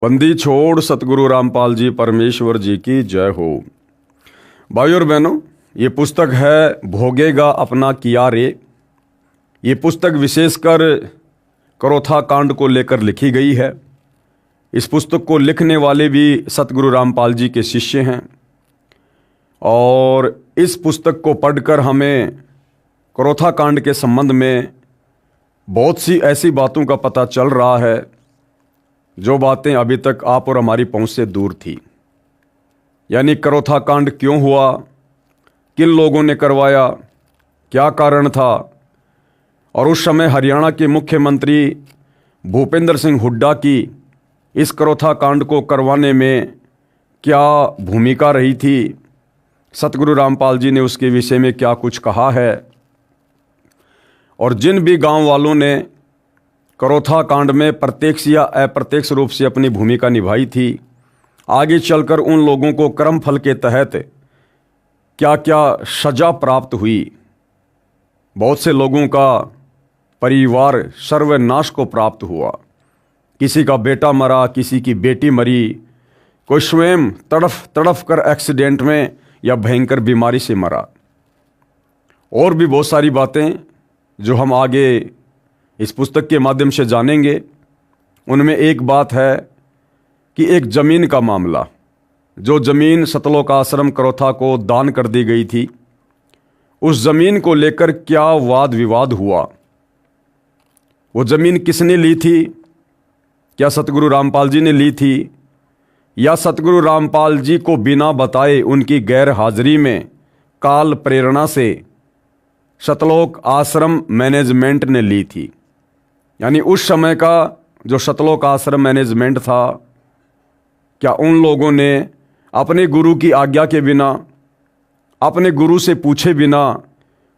बंदी छोड़ सतगुरु रामपाल जी परमेश्वर जी की जय हो। भाई और बहनों, ये पुस्तक है भोगेगा अपना किया रे। ये पुस्तक विशेषकर करोथा कांड को लेकर लिखी गई है। इस पुस्तक को लिखने वाले भी सतगुरु रामपाल जी के शिष्य हैं और इस पुस्तक को पढ़कर हमें करोथा कांड के संबंध में बहुत सी ऐसी बातों का पता चल रहा है जो बातें अभी तक आप और हमारी पहुंच से दूर थी। यानी करोथा कांड क्यों हुआ, किन लोगों ने करवाया, क्या कारण था, और उस समय हरियाणा के मुख्यमंत्री भूपेंद्र सिंह हुड्डा की इस करोथा कांड को करवाने में क्या भूमिका रही थी, सतगुरु रामपाल जी ने उसके विषय में क्या कुछ कहा है। और जिन भी गांव वालों ने करोथा कांड में प्रत्यक्ष या अप्रत्यक्ष रूप से अपनी भूमिका निभाई थी, आगे चलकर उन लोगों को कर्म फल के तहत क्या क्या सजा प्राप्त हुई। बहुत से लोगों का परिवार सर्वनाश को प्राप्त हुआ, किसी का बेटा मरा, किसी की बेटी मरी, कोई स्वयं तड़फ तड़फ कर एक्सीडेंट में या भयंकर बीमारी से मरा। और भी बहुत सारी बातें जो हम आगे इस पुस्तक के माध्यम से जानेंगे। उनमें एक बात है कि एक ज़मीन का मामला, जो ज़मीन सतलोक आश्रम करोथा को दान कर दी गई थी, उस ज़मीन को लेकर क्या वाद विवाद हुआ। वो ज़मीन किसने ली थी? क्या सतगुरु रामपाल जी ने ली थी या सतगुरु रामपाल जी को बिना बताए उनकी गैर हाजिरी में काल प्रेरणा से सतलोक आश्रम मैनेजमेंट ने ली थी। यानी उस समय का जो सतलोक आश्रम मैनेजमेंट था, क्या उन लोगों ने अपने गुरु की आज्ञा के बिना, अपने गुरु से पूछे बिना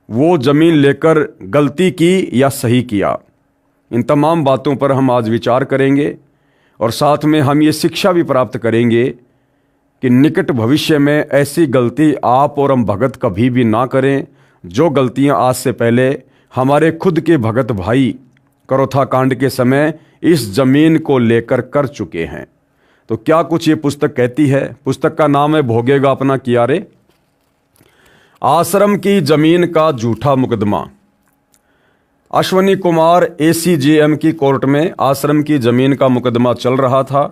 वो ज़मीन लेकर गलती की या सही किया? इन तमाम बातों पर हम आज विचार करेंगे और साथ में हम ये शिक्षा भी प्राप्त करेंगे कि निकट भविष्य में ऐसी गलती आप और हम भगत कभी भी ना करें, जो गलतियां आज से पहले हमारे खुद के भगत भाई करोथा कांड के समय इस ज़मीन को लेकर कर चुके हैं। तो क्या कुछ ये पुस्तक कहती है? पुस्तक का नाम है भोगेगा अपना किया रे। आश्रम की ज़मीन का झूठा मुकदमा। अश्वनी कुमार ACJM की कोर्ट में आश्रम की ज़मीन का मुकदमा चल रहा था।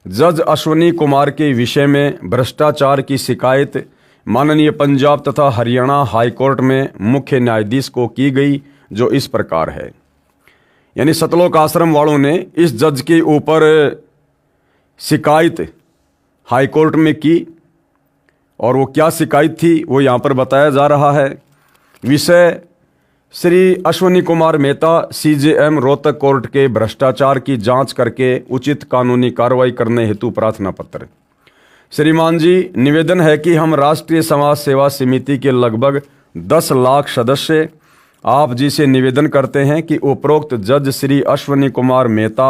जज अश्वनी कुमार के विषय में भ्रष्टाचार की शिकायत माननीय पंजाब तथा हरियाणा हाई कोर्ट में मुख्य न्यायाधीश को की गई, जो इस प्रकार है। यानी सतलोक आश्रम वालों ने इस जज के ऊपर शिकायत हाई कोर्ट में की और वो क्या शिकायत थी वो यहाँ पर बताया जा रहा है। विषय श्री अश्वनी कुमार मेहता CJM रोहतक कोर्ट के भ्रष्टाचार की जांच करके उचित कानूनी कार्रवाई करने हेतु प्रार्थना पत्र। श्रीमान जी, निवेदन है कि हम राष्ट्रीय समाज सेवा समिति के लगभग 10 लाख सदस्य आप जी से निवेदन करते हैं कि उपरोक्त जज श्री अश्वनी कुमार मेहता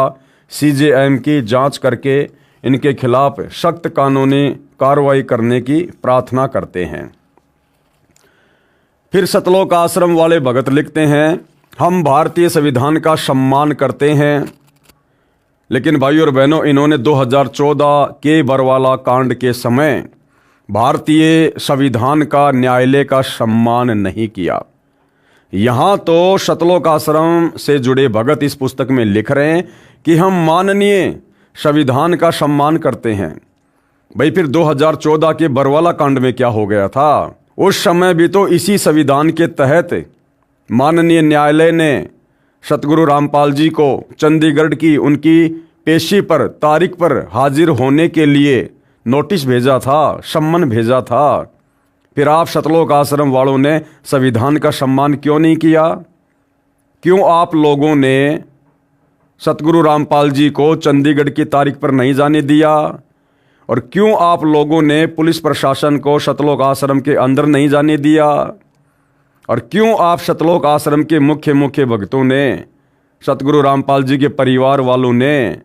CJM की जांच करके इनके खिलाफ सख्त कानूनी कार्रवाई करने की प्रार्थना करते हैं। फिर सतलोक आश्रम वाले भगत लिखते हैं, हम भारतीय संविधान का सम्मान करते हैं, लेकिन भाइयों और बहनों, इन्होंने 2014 के बरवाला कांड के समय भारतीय संविधान का, न्यायालय का सम्मान नहीं किया। यहाँ तो सतलोक आश्रम से जुड़े भगत इस पुस्तक में लिख रहे हैं कि हम माननीय संविधान का सम्मान करते हैं। भाई, फिर 2014 के बरवाला कांड में क्या हो गया था? उस समय भी तो इसी संविधान के तहत माननीय न्यायालय ने सतगुरु रामपाल जी को चंडीगढ़ की उनकी पेशी पर तारीख पर हाजिर होने के लिए नोटिस भेजा था, सम्मन भेजा था। फिर आप सतलोक आश्रम वालों ने संविधान का सम्मान क्यों नहीं किया? क्यों आप लोगों ने सतगुरु रामपाल जी को चंडीगढ़ की तारीख पर नहीं जाने दिया? और क्यों आप लोगों ने पुलिस प्रशासन को सतलोक आश्रम के अंदर नहीं जाने दिया? और क्यों आप सतलोक आश्रम के मुख्य भक्तों ने, सतगुरु रामपाल जी के परिवार वालों ने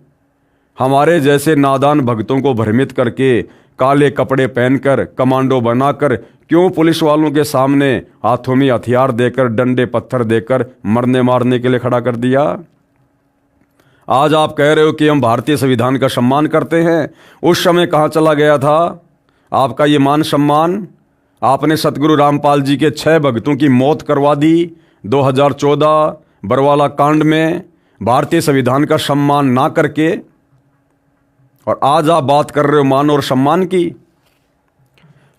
हमारे जैसे नादान भक्तों को भ्रमित करके काले कपड़े पहनकर, कमांडो बनाकर, क्यों पुलिस वालों के सामने हाथों में हथियार देकर, डंडे पत्थर देकर मरने मारने के लिए खड़ा कर दिया? आज आप कह रहे हो कि हम भारतीय संविधान का सम्मान करते हैं, उस समय कहाँ चला गया था आपका ये मान सम्मान? आपने सतगुरु रामपाल जी के 6 भक्तों की मौत करवा दी 2014 बरवाला कांड में, भारतीय संविधान का सम्मान ना करके, और आज आप बात कर रहे हो मान और सम्मान की।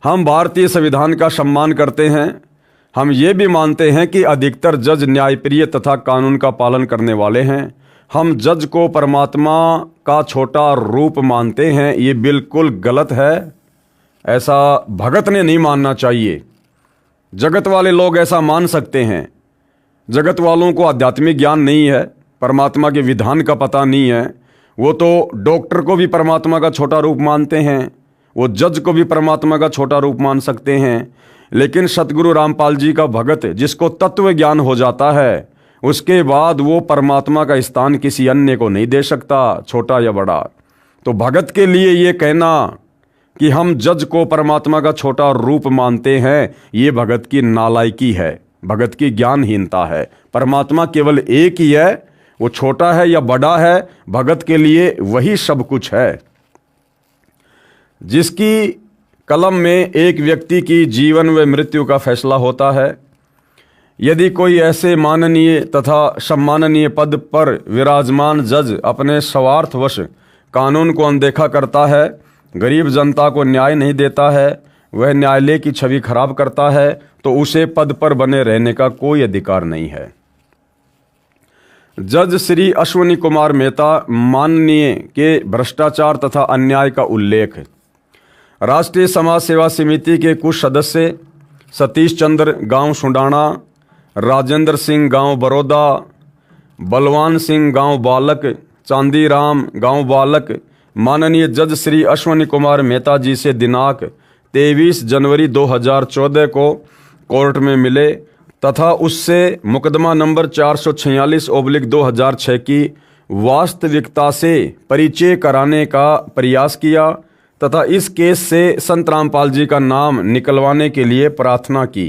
हम भारतीय संविधान का सम्मान करते हैं। हम ये भी मानते हैं कि अधिकतर जज न्यायप्रिय तथा कानून का पालन करने वाले हैं। हम जज को परमात्मा का छोटा रूप मानते हैं, ये बिल्कुल गलत है। ऐसा भगत ने नहीं मानना चाहिए। जगत वाले लोग ऐसा मान सकते हैं। जगत वालों को आध्यात्मिक ज्ञान नहीं है, परमात्मा के विधान का पता नहीं है। वो तो डॉक्टर को भी परमात्मा का छोटा रूप मानते हैं, वो जज को भी परमात्मा का छोटा रूप मान सकते हैं। लेकिन सतगुरु रामपाल जी का भगत जिसको तत्व ज्ञान हो जाता है, उसके बाद वो परमात्मा का स्थान किसी अन्य को नहीं दे सकता, छोटा या बड़ा। तो भगत के लिए ये कहना कि हम जज को परमात्मा का छोटा रूप मानते हैं, ये भगत की नालायकी है, भगत की ज्ञानहीनता है। परमात्मा केवल एक ही है, वो छोटा है या बड़ा है, भगत के लिए वही सब कुछ है। जिसकी कलम में एक व्यक्ति की जीवन व मृत्यु का फैसला होता है। यदि कोई ऐसे माननीय तथा सम्माननीय पद पर विराजमान जज अपने स्वार्थवश कानून को अनदेखा करता है, गरीब जनता को न्याय नहीं देता है, वह न्यायालय की छवि खराब करता है, तो उसे पद पर बने रहने का कोई अधिकार नहीं है। जज श्री अश्विनी कुमार मेहता माननीय के भ्रष्टाचार तथा अन्याय का उल्लेख। राष्ट्रीय समाज सेवा समिति के कुछ सदस्य सतीश चंद्र गांव सुंडाना, राजेंद्र सिंह गांव बड़ौदा, बलवान सिंह गांव बालक, चांदीराम गांव बालक माननीय जज श्री अश्विनी कुमार मेहता जी से दिनांक 23 जनवरी 2014 को कोर्ट में मिले तथा उससे मुकदमा नंबर 446/2006 की वास्तविकता से परिचय कराने का प्रयास किया तथा इस केस से संत रामपाल जी का नाम निकलवाने के लिए प्रार्थना की,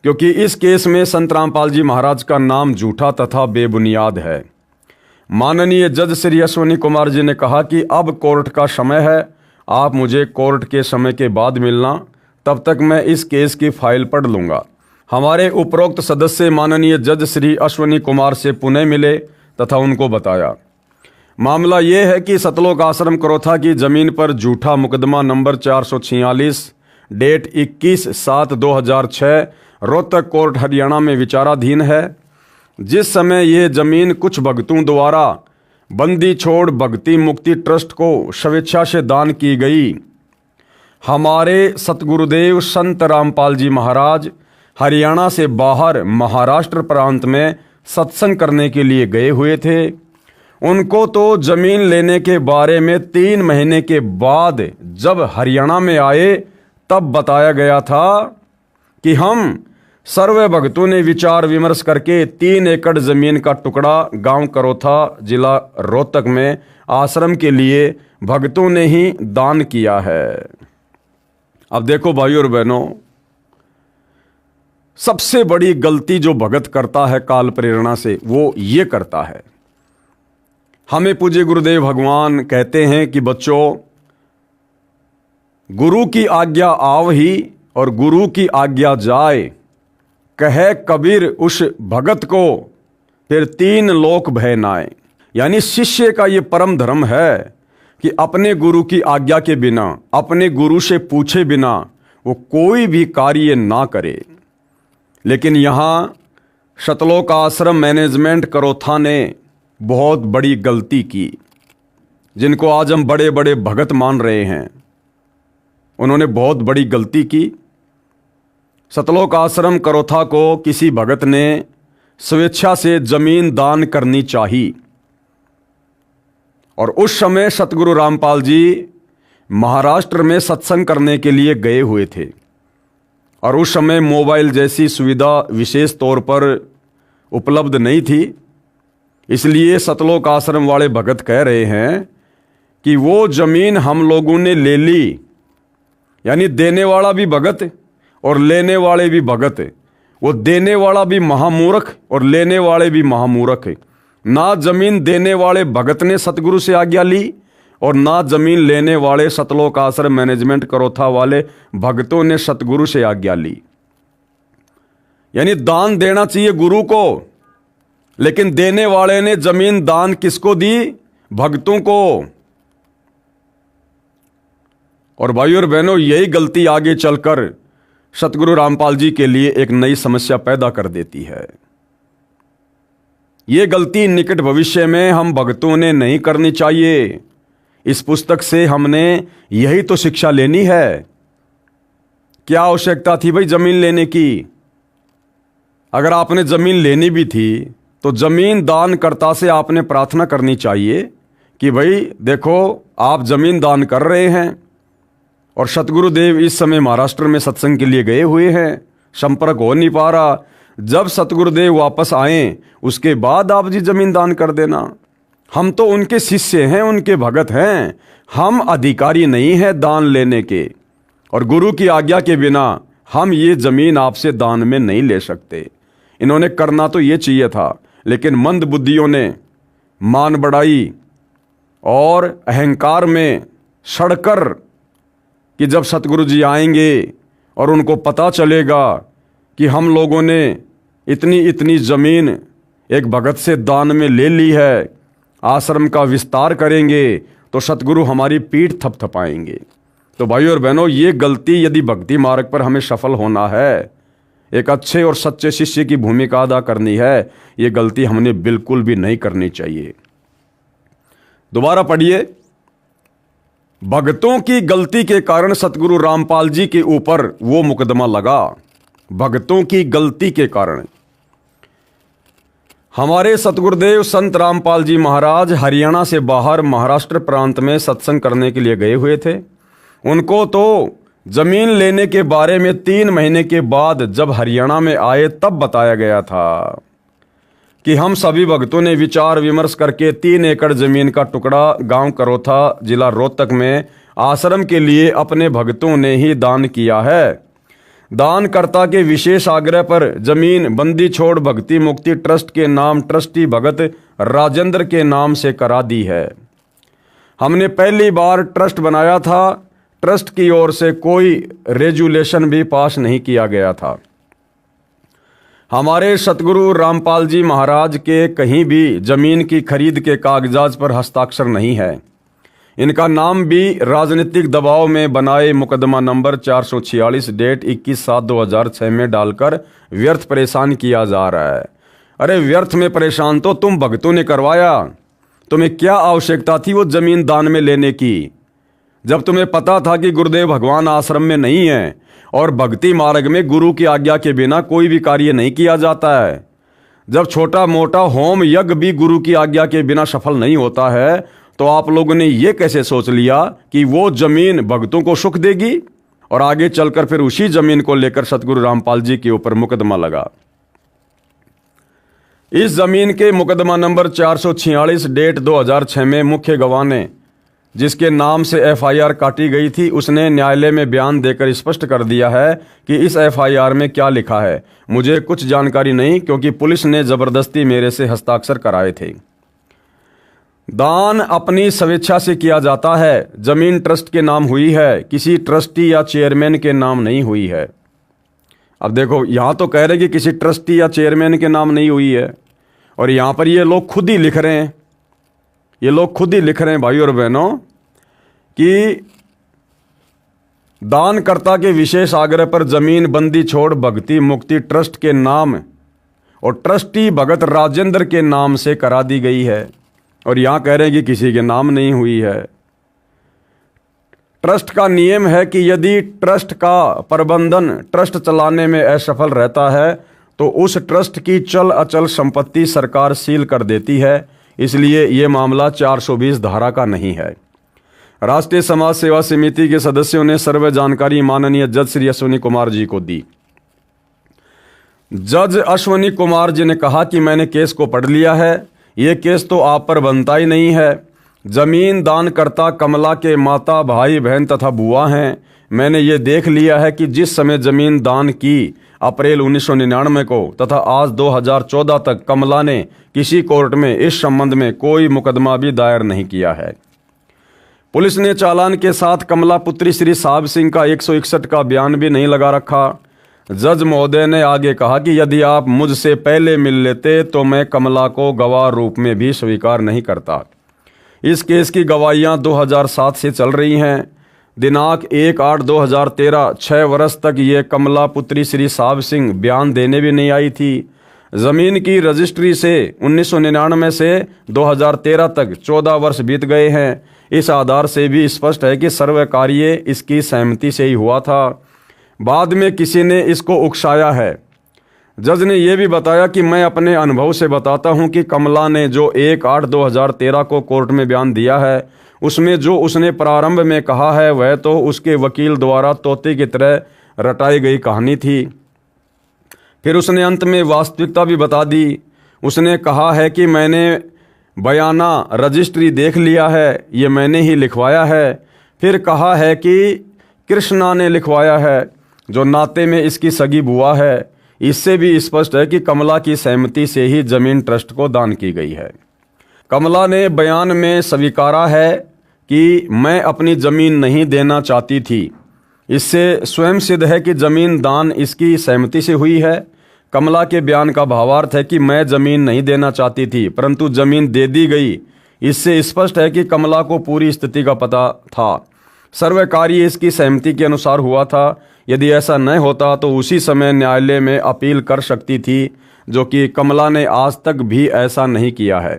क्योंकि इस केस में संत रामपाल जी महाराज का नाम झूठा तथा बेबुनियाद है। माननीय जज श्री अश्विनी कुमार जी ने कहा कि अब कोर्ट का समय है, आप मुझे कोर्ट के समय के बाद मिलना, तब तक मैं इस केस की फाइल पढ़ लूँगा। हमारे उपरोक्त सदस्य माननीय जज श्री अश्विनी कुमार से पुणे मिले तथा उनको बताया मामला ये है कि सतलोक आश्रम करोथा की ज़मीन पर झूठा मुकदमा number 446 date 21/7/2006 Rohtak court Haryana में विचाराधीन है। जिस समय ये ज़मीन कुछ भक्तों द्वारा बंदी छोड़ भक्ति मुक्ति ट्रस्ट को स्वेच्छा से दान की गई। हमारे सतगुरुदेव संत रामपाल जी महाराज हरियाणा से बाहर महाराष्ट्र प्रांत में सत्संग करने के लिए गए हुए थे। उनको तो जमीन लेने के बारे में 3 महीने के बाद जब हरियाणा में आए तब बताया गया था कि हम सर्व भक्तों ने विचार विमर्श करके 3 एकड़ जमीन का टुकड़ा गांव करोथा जिला रोहतक में आश्रम के लिए भक्तों ने ही दान किया है। अब देखो भाइयों और बहनों, सबसे बड़ी गलती जो भगत करता है काल प्रेरणा से, वो ये करता है। हमें पूज्य गुरुदेव भगवान कहते हैं कि बच्चों, गुरु की आज्ञा आव ही और गुरु की आज्ञा जाए, कहे कबीर उस भगत को फिर 3 लोक भय नाए। यानी शिष्य का ये परम धर्म है कि अपने गुरु की आज्ञा के बिना, अपने गुरु से पूछे बिना वो कोई भी कार्य ना करे। लेकिन यहाँ सतलोक आश्रम मैनेजमेंट करोथा ने बहुत बड़ी गलती की। जिनको आज हम बड़े बड़े भगत मान रहे हैं, उन्होंने बहुत बड़ी गलती की। सतलोक आश्रम करोथा को किसी भगत ने स्वेच्छा से जमीन दान करनी चाहिए। और उस समय सतगुरु रामपाल जी महाराष्ट्र में सत्संग करने के लिए गए हुए थे और उस समय मोबाइल जैसी सुविधा विशेष तौर पर उपलब्ध नहीं थी। इसलिए सतलोक आश्रम वाले भगत कह रहे हैं कि वो जमीन हम लोगों ने ले ली। यानी देने वाला भी भगत और लेने वाले भी भगत। वो देने वाला भी महामूर्ख और लेने वाले भी महामूर्ख। ना जमीन देने वाले भगत ने सतगुरु से आज्ञा ली और ना जमीन लेने वाले सतलोक आश्रम मैनेजमेंट करोथा वाले भक्तों ने सतगुरु से आज्ञा ली। यानी दान देना चाहिए गुरु को, लेकिन देने वाले ने जमीन दान किसको दी? भक्तों को। और भाइयों और बहनों, यही गलती आगे चलकर सतगुरु रामपाल जी के लिए एक नई समस्या पैदा कर देती है। यह गलती निकट भविष्य में हम भक्तों ने नहीं करनी चाहिए। इस पुस्तक से हमने यही तो शिक्षा लेनी है। क्या आवश्यकता थी भाई जमीन लेने की? अगर आपने जमीन लेनी भी थी तो जमीन दानकर्ता से आपने प्रार्थना करनी चाहिए कि भाई देखो, आप जमीन दान कर रहे हैं और सतगुरुदेव इस समय महाराष्ट्र में सत्संग के लिए गए हुए हैं, संपर्क हो नहीं पा रहा। जब सतगुरुदेव वापस आए उसके बाद आप जी जमीन दान कर देना। हम तो उनके शिष्य हैं, उनके भगत हैं, हम अधिकारी नहीं हैं दान लेने के। और गुरु की आज्ञा के बिना हम ये जमीन आपसे दान में नहीं ले सकते। इन्होंने करना तो ये चाहिए था, लेकिन मंद बुद्धियों ने मान बढ़ाई और अहंकार में सड़कर कि जब सतगुरु जी आएंगे और उनको पता चलेगा कि हम लोगों ने इतनी इतनी जमीन एक भगत से दान में ले ली है, आश्रम का विस्तार करेंगे, तो सतगुरु हमारी पीठ थपथपाएंगे। तो भाइयों और बहनों, ये गलती यदि भक्ति मार्ग पर हमें सफल होना है, एक अच्छे और सच्चे शिष्य की भूमिका अदा करनी है, ये गलती हमने बिल्कुल भी नहीं करनी चाहिए। दोबारा पढ़िए। भक्तों की गलती के कारण सतगुरु रामपाल जी के ऊपर वो मुकदमा लगा। भक्तों की गलती के कारण हमारे सतगुरुदेव संत रामपाल जी महाराज हरियाणा से बाहर महाराष्ट्र प्रांत में सत्संग करने के लिए गए हुए थे। उनको तो जमीन लेने के बारे में 3 महीने के बाद जब हरियाणा में आए तब बताया गया था कि हम सभी भक्तों ने विचार विमर्श करके 3 एकड़ जमीन का टुकड़ा गांव करोथा जिला रोहतक में आश्रम के लिए अपने भक्तों ने ही दान किया है। दानकर्ता के विशेष आग्रह पर जमीन बंदी छोड़ भक्ति मुक्ति ट्रस्ट के नाम ट्रस्टी भगत राजेंद्र के नाम से करा दी है। हमने पहली बार ट्रस्ट बनाया था, ट्रस्ट की ओर से कोई रेजुलेशन भी पास नहीं किया गया था। हमारे सतगुरु रामपाल जी महाराज के कहीं भी जमीन की खरीद के कागजात पर हस्ताक्षर नहीं है। इनका नाम भी राजनीतिक दबाव में बनाए मुकदमा नंबर 446 डेट 21/7/2006 में डालकर व्यर्थ परेशान किया जा रहा है। अरे व्यर्थ में परेशान तो तुम भक्तों ने करवाया। तुम्हें क्या आवश्यकता थी वो जमीन दान में लेने की, जब तुम्हें पता था कि गुरुदेव भगवान आश्रम में नहीं है और भक्ति मार्ग में गुरु की आज्ञा के बिना कोई भी कार्य नहीं किया जाता है। जब छोटा मोटा होम यज्ञ भी गुरु की आज्ञा के बिना सफल नहीं होता है, तो आप लोगों ने ये कैसे सोच लिया कि वो जमीन भक्तों को सुख देगी? और आगे चलकर फिर उसी जमीन को लेकर सतगुरु रामपाल जी के ऊपर मुकदमा लगा। इस जमीन के मुकदमा नंबर 446 डेट 2006 में मुख्य गवाह ने जिसके नाम से FIR काटी गई थी, उसने न्यायालय में बयान देकर स्पष्ट कर दिया है कि इस FIR में क्या लिखा है मुझे कुछ जानकारी नहीं, क्योंकि पुलिस ने जबरदस्ती मेरे से हस्ताक्षर कराए थे। दान अपनी स्वेच्छा से किया जाता है। जमीन ट्रस्ट के नाम हुई है, किसी ट्रस्टी या चेयरमैन के नाम नहीं हुई है। अब देखो, यहां तो कह रहे कि किसी ट्रस्टी या चेयरमैन के नाम नहीं हुई है, और यहां पर ये लोग खुद ही लिख रहे हैं, ये लोग खुद ही लिख रहे हैं भाइयों और बहनों कि दानकर्ता के विशेष आग्रह पर जमीन बंदी छोड़ भक्ति मुक्ति ट्रस्ट के नाम और ट्रस्टी भगत राजेंद्र के नाम से करा दी गई है, और यहां कह रहे हैं कि किसी के नाम नहीं हुई है। ट्रस्ट का नियम है कि यदि ट्रस्ट का प्रबंधन ट्रस्ट चलाने में असफल रहता है तो उस ट्रस्ट की चल अचल संपत्ति सरकार सील कर देती है। इसलिए यह मामला 420 धारा का नहीं है। राष्ट्रीय समाज सेवा समिति के सदस्यों ने सर्व जानकारी माननीय जज श्री अश्विनी कुमार जी को दी। जज अश्विनी कुमार जी ने कहा कि मैंने केस को पढ़ लिया है, ये केस तो आप पर बनता ही नहीं है। जमीन दान करता कमला के माता, भाई, बहन तथा बुआ हैं। मैंने ये देख लिया है कि जिस समय जमीन दान की अप्रैल 1999 को तथा आज 2014 तक कमला ने किसी कोर्ट में इस संबंध में कोई मुकदमा भी दायर नहीं किया है। पुलिस ने चालान के साथ कमला पुत्री श्री साहब सिंह का 161 का बयान भी नहीं लगा रखा। जज महोदय ने आगे कहा कि यदि आप मुझसे पहले मिल लेते तो मैं कमला को गवाह रूप में भी स्वीकार नहीं करता। इस केस की गवाहियां 2007 से चल रही हैं। दिनांक 1/8/2013 6 वर्ष तक ये कमला पुत्री श्री साहब सिंह बयान देने भी नहीं आई थी। ज़मीन की रजिस्ट्री से 1999 से 2013 तक 14 वर्ष बीत गए हैं। इस आधार से भी स्पष्ट है कि सर्व कार्य इसकी सहमति से ही हुआ था। बाद में किसी ने इसको उकसाया है। जज ने यह भी बताया कि मैं अपने अनुभव से बताता हूं कि कमला ने जो 1/8/2013 को कोर्ट में बयान दिया है उसमें जो उसने प्रारंभ में कहा है वह तो उसके वकील द्वारा तोते की तरह रटाई गई कहानी थी। फिर उसने अंत में वास्तविकता भी बता दी। उसने कहा है कि मैंने बयाना रजिस्ट्री देख लिया है, ये मैंने ही लिखवाया है। फिर कहा है कि कृष्णा ने लिखवाया है जो नाते में इसकी सगी बुआ है। इससे भी स्पष्ट है कि कमला की सहमति से ही जमीन ट्रस्ट को दान की गई है। कमला ने बयान में स्वीकारा है कि मैं अपनी ज़मीन नहीं देना चाहती थी। इससे स्वयं सिद्ध है कि ज़मीन दान इसकी सहमति से हुई है। कमला के बयान का भावार्थ है कि मैं ज़मीन नहीं देना चाहती थी परंतु ज़मीन दे दी गई। इससे स्पष्ट है कि कमला को पूरी स्थिति का पता था। सर्व कार्य इसकी सहमति के अनुसार हुआ था। यदि ऐसा न होता तो उसी समय न्यायालय में अपील कर सकती थी, जो कि कमला ने आज तक भी ऐसा नहीं किया है।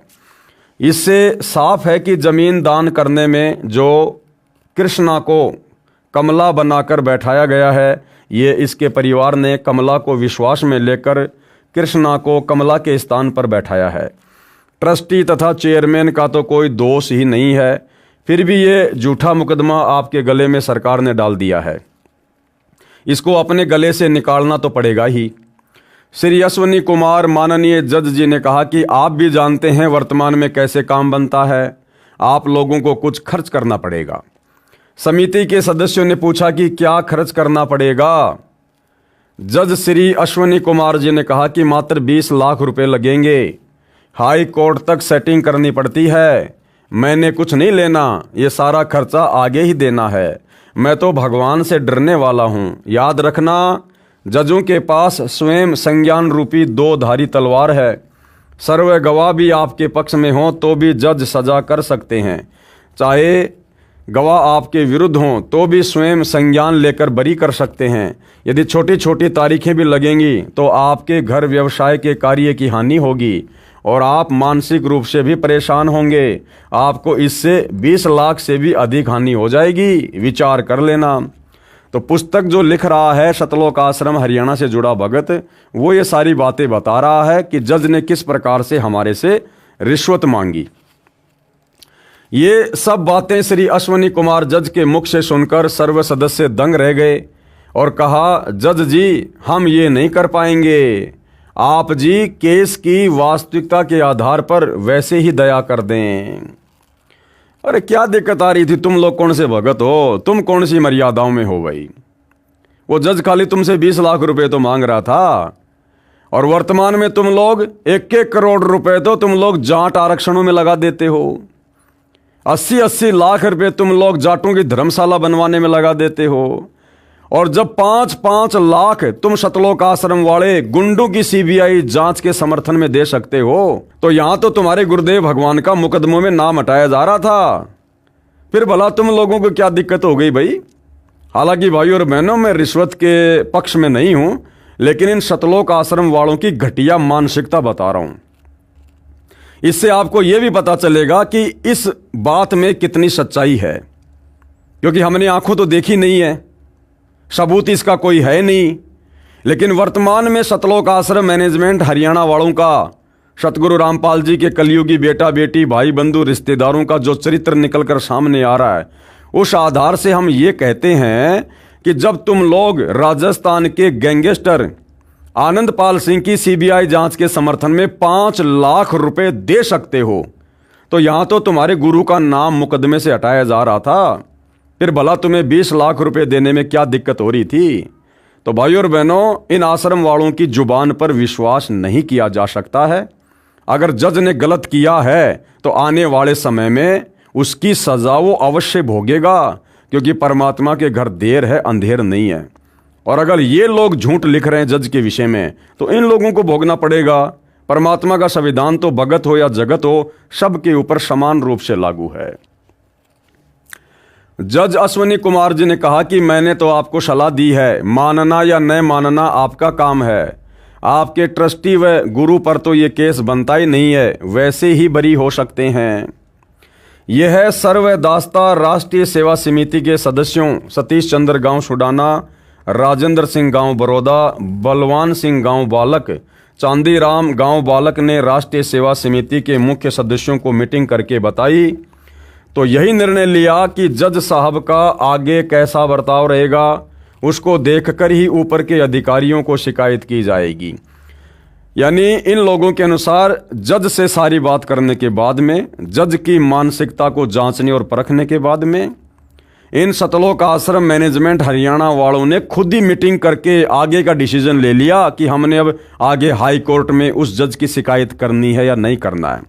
इससे साफ है कि ज़मीन दान करने में जो कृष्णा को कमला बनाकर बैठाया गया है, ये इसके परिवार ने कमला को विश्वास में लेकर कृष्णा को कमला के स्थान पर बैठाया है। ट्रस्टी तथा चेयरमैन का तो कोई दोष ही नहीं है, फिर भी ये झूठा मुकदमा आपके गले में सरकार ने डाल दिया है। इसको अपने गले से निकालना तो पड़ेगा ही। श्री अश्वनी कुमार माननीय जज जी ने कहा कि आप भी जानते हैं वर्तमान में कैसे काम बनता है, आप लोगों को कुछ खर्च करना पड़ेगा। समिति के सदस्यों ने पूछा कि क्या खर्च करना पड़ेगा। जज श्री अश्वनी कुमार जी ने कहा कि मात्र 20 लाख रुपए लगेंगे। हाई कोर्ट तक सेटिंग करनी पड़ती है। मैंने कुछ नहीं लेना, ये सारा खर्चा आगे ही देना है। मैं तो भगवान से डरने वाला हूँ। याद रखना, जजों के पास स्वयं संज्ञान रूपी 2 धारी तलवार है। सर्व गवाह भी आपके पक्ष में हों तो भी जज सजा कर सकते हैं। चाहे गवाह आपके विरुद्ध हों तो भी स्वयं संज्ञान लेकर बरी कर सकते हैं। यदि छोटी छोटी तारीखें भी लगेंगी तो आपके घर व्यवसाय के कार्य की हानि होगी और आप मानसिक रूप से भी परेशान होंगे। आपको इससे 20 लाख से भी अधिक हानि हो जाएगी, विचार कर लेना। तो पुस्तक जो लिख रहा है सतलोक आश्रम हरियाणा से जुड़ा भगत, वो ये सारी बातें बता रहा है कि जज ने किस प्रकार से हमारे से रिश्वत मांगी। ये सब बातें श्री अश्वनी कुमार जज के मुख से सुनकर सर्व सदस्य दंग रह गए और कहा, जज जी हम ये नहीं कर पाएंगे। आप जी केस की वास्तविकता के आधार पर वैसे ही दया कर दें। अरे क्या दिक्कत आ रही थी? तुम लोग कौन से भगत हो? तुम कौन सी मर्यादाओं में हो भाई? वो जज खाली तुमसे 20 लाख रुपए तो मांग रहा था और वर्तमान में तुम लोग 1-1 करोड़ रुपए तो तुम लोग जाट आरक्षणों में लगा देते हो। 80-80 लाख रुपए तुम लोग जाटों की धर्मशाला बनवाने में लगा देते हो। और जब 5-5 लाख तुम सतलोक आश्रम वाले गुंडों की सीबीआई जांच के समर्थन में दे सकते हो, तो यहां तो तुम्हारे गुरुदेव भगवान का मुकदमों में नाम हटाया जा रहा था। फिर भला तुम लोगों को क्या दिक्कत हो गई भाई? हालांकि भाई और बहनों, मैं रिश्वत के पक्ष में नहीं हूं, लेकिन इन सतलोक आश्रम वालों की घटिया मानसिकता बता रहा हूं। इससे आपको यह भी पता चलेगा कि इस बात में कितनी सच्चाई है, क्योंकि हमने आंखों तो देखी नहीं है, सबूत इसका कोई है नहीं। लेकिन वर्तमान में सतलोक आश्रम मैनेजमेंट हरियाणा वालों का, सतगुरु रामपाल जी के कलयुगी बेटा बेटी भाई बंधु रिश्तेदारों का जो चरित्र निकलकर सामने आ रहा है, उस आधार से हम ये कहते हैं कि जब तुम लोग राजस्थान के गैंगस्टर आनंदपाल सिंह की सीबीआई जांच के समर्थन में 5 लाख रुपए दे सकते हो, तो यहाँ तो तुम्हारे गुरु का नाम मुकदमे से हटाया जा रहा था, फिर भला तुम्हें 20 लाख रुपए देने में क्या दिक्कत हो रही थी? तो भाइयों और बहनों, इन आश्रम वालों की जुबान पर विश्वास नहीं किया जा सकता है। अगर जज ने गलत किया है तो आने वाले समय में उसकी सजा वो अवश्य भोगेगा, क्योंकि परमात्मा के घर देर है अंधेर नहीं है। और अगर ये लोग झूठ लिख रहे हैं जज के विषय में, तो इन लोगों को भोगना पड़ेगा। परमात्मा का संविधान तो भगत हो या जगत हो, सबके ऊपर समान रूप से लागू है। जज अश्वनी कुमार जी ने कहा कि मैंने तो आपको सलाह दी है, मानना या न मानना आपका काम है। आपके ट्रस्टी व गुरु पर तो ये केस बनता ही नहीं है, वैसे ही बरी हो सकते हैं। यह है सर्वदास्ता राष्ट्रीय सेवा समिति के सदस्यों सतीश चंद्र गांव सुडाना, राजेंद्र सिंह गांव बड़ौदा, बलवान सिंह गांव बालक, चांदीराम गांव बालक ने राष्ट्रीय सेवा समिति के मुख्य सदस्यों को मीटिंग करके बताई। तो यही निर्णय लिया कि जज साहब का आगे कैसा बर्ताव रहेगा उसको देखकर ही ऊपर के अधिकारियों को शिकायत की जाएगी। यानी इन लोगों के अनुसार जज से सारी बात करने के बाद में, जज की मानसिकता को जांचने और परखने के बाद में, इन सतलोक आश्रम मैनेजमेंट हरियाणा वालों ने खुद ही मीटिंग करके आगे का डिसीजन ले लिया कि हमने अब आगे हाई कोर्ट में उस जज की शिकायत करनी है या नहीं करना है।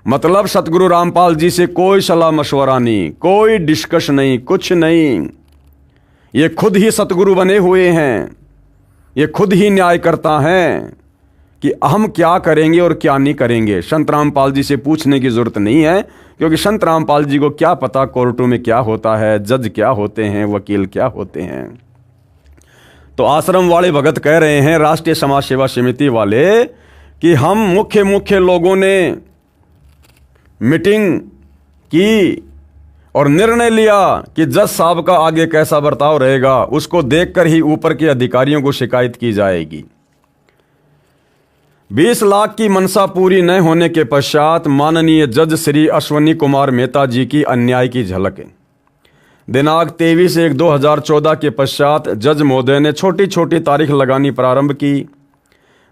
मतलब सतगुरु रामपाल जी से कोई सलाह मशवरा नहीं, कोई डिस्कस नहीं, कुछ नहीं। ये खुद ही सतगुरु बने हुए हैं, ये खुद ही न्याय करता है कि हम क्या करेंगे और क्या नहीं करेंगे। संत रामपाल जी से पूछने की जरूरत नहीं है, क्योंकि संत रामपाल जी को क्या पता कोर्टों में क्या होता है, जज क्या होते हैं, वकील क्या होते हैं। तो आश्रम वाले भगत कह रहे हैं, राष्ट्रीय समाज सेवा समिति वाले, कि हम मुख्य लोगों ने मीटिंग की और निर्णय लिया कि जज साहब का आगे कैसा बर्ताव रहेगा उसको देखकर ही ऊपर के अधिकारियों को शिकायत की जाएगी। 20 लाख की मनसा पूरी न होने के पश्चात माननीय जज श्री अश्वनी कुमार मेहता जी की अन्याय की झलक। दिनांक 23/1/2014 के पश्चात जज महोदय ने छोटी छोटी तारीख लगानी प्रारंभ की।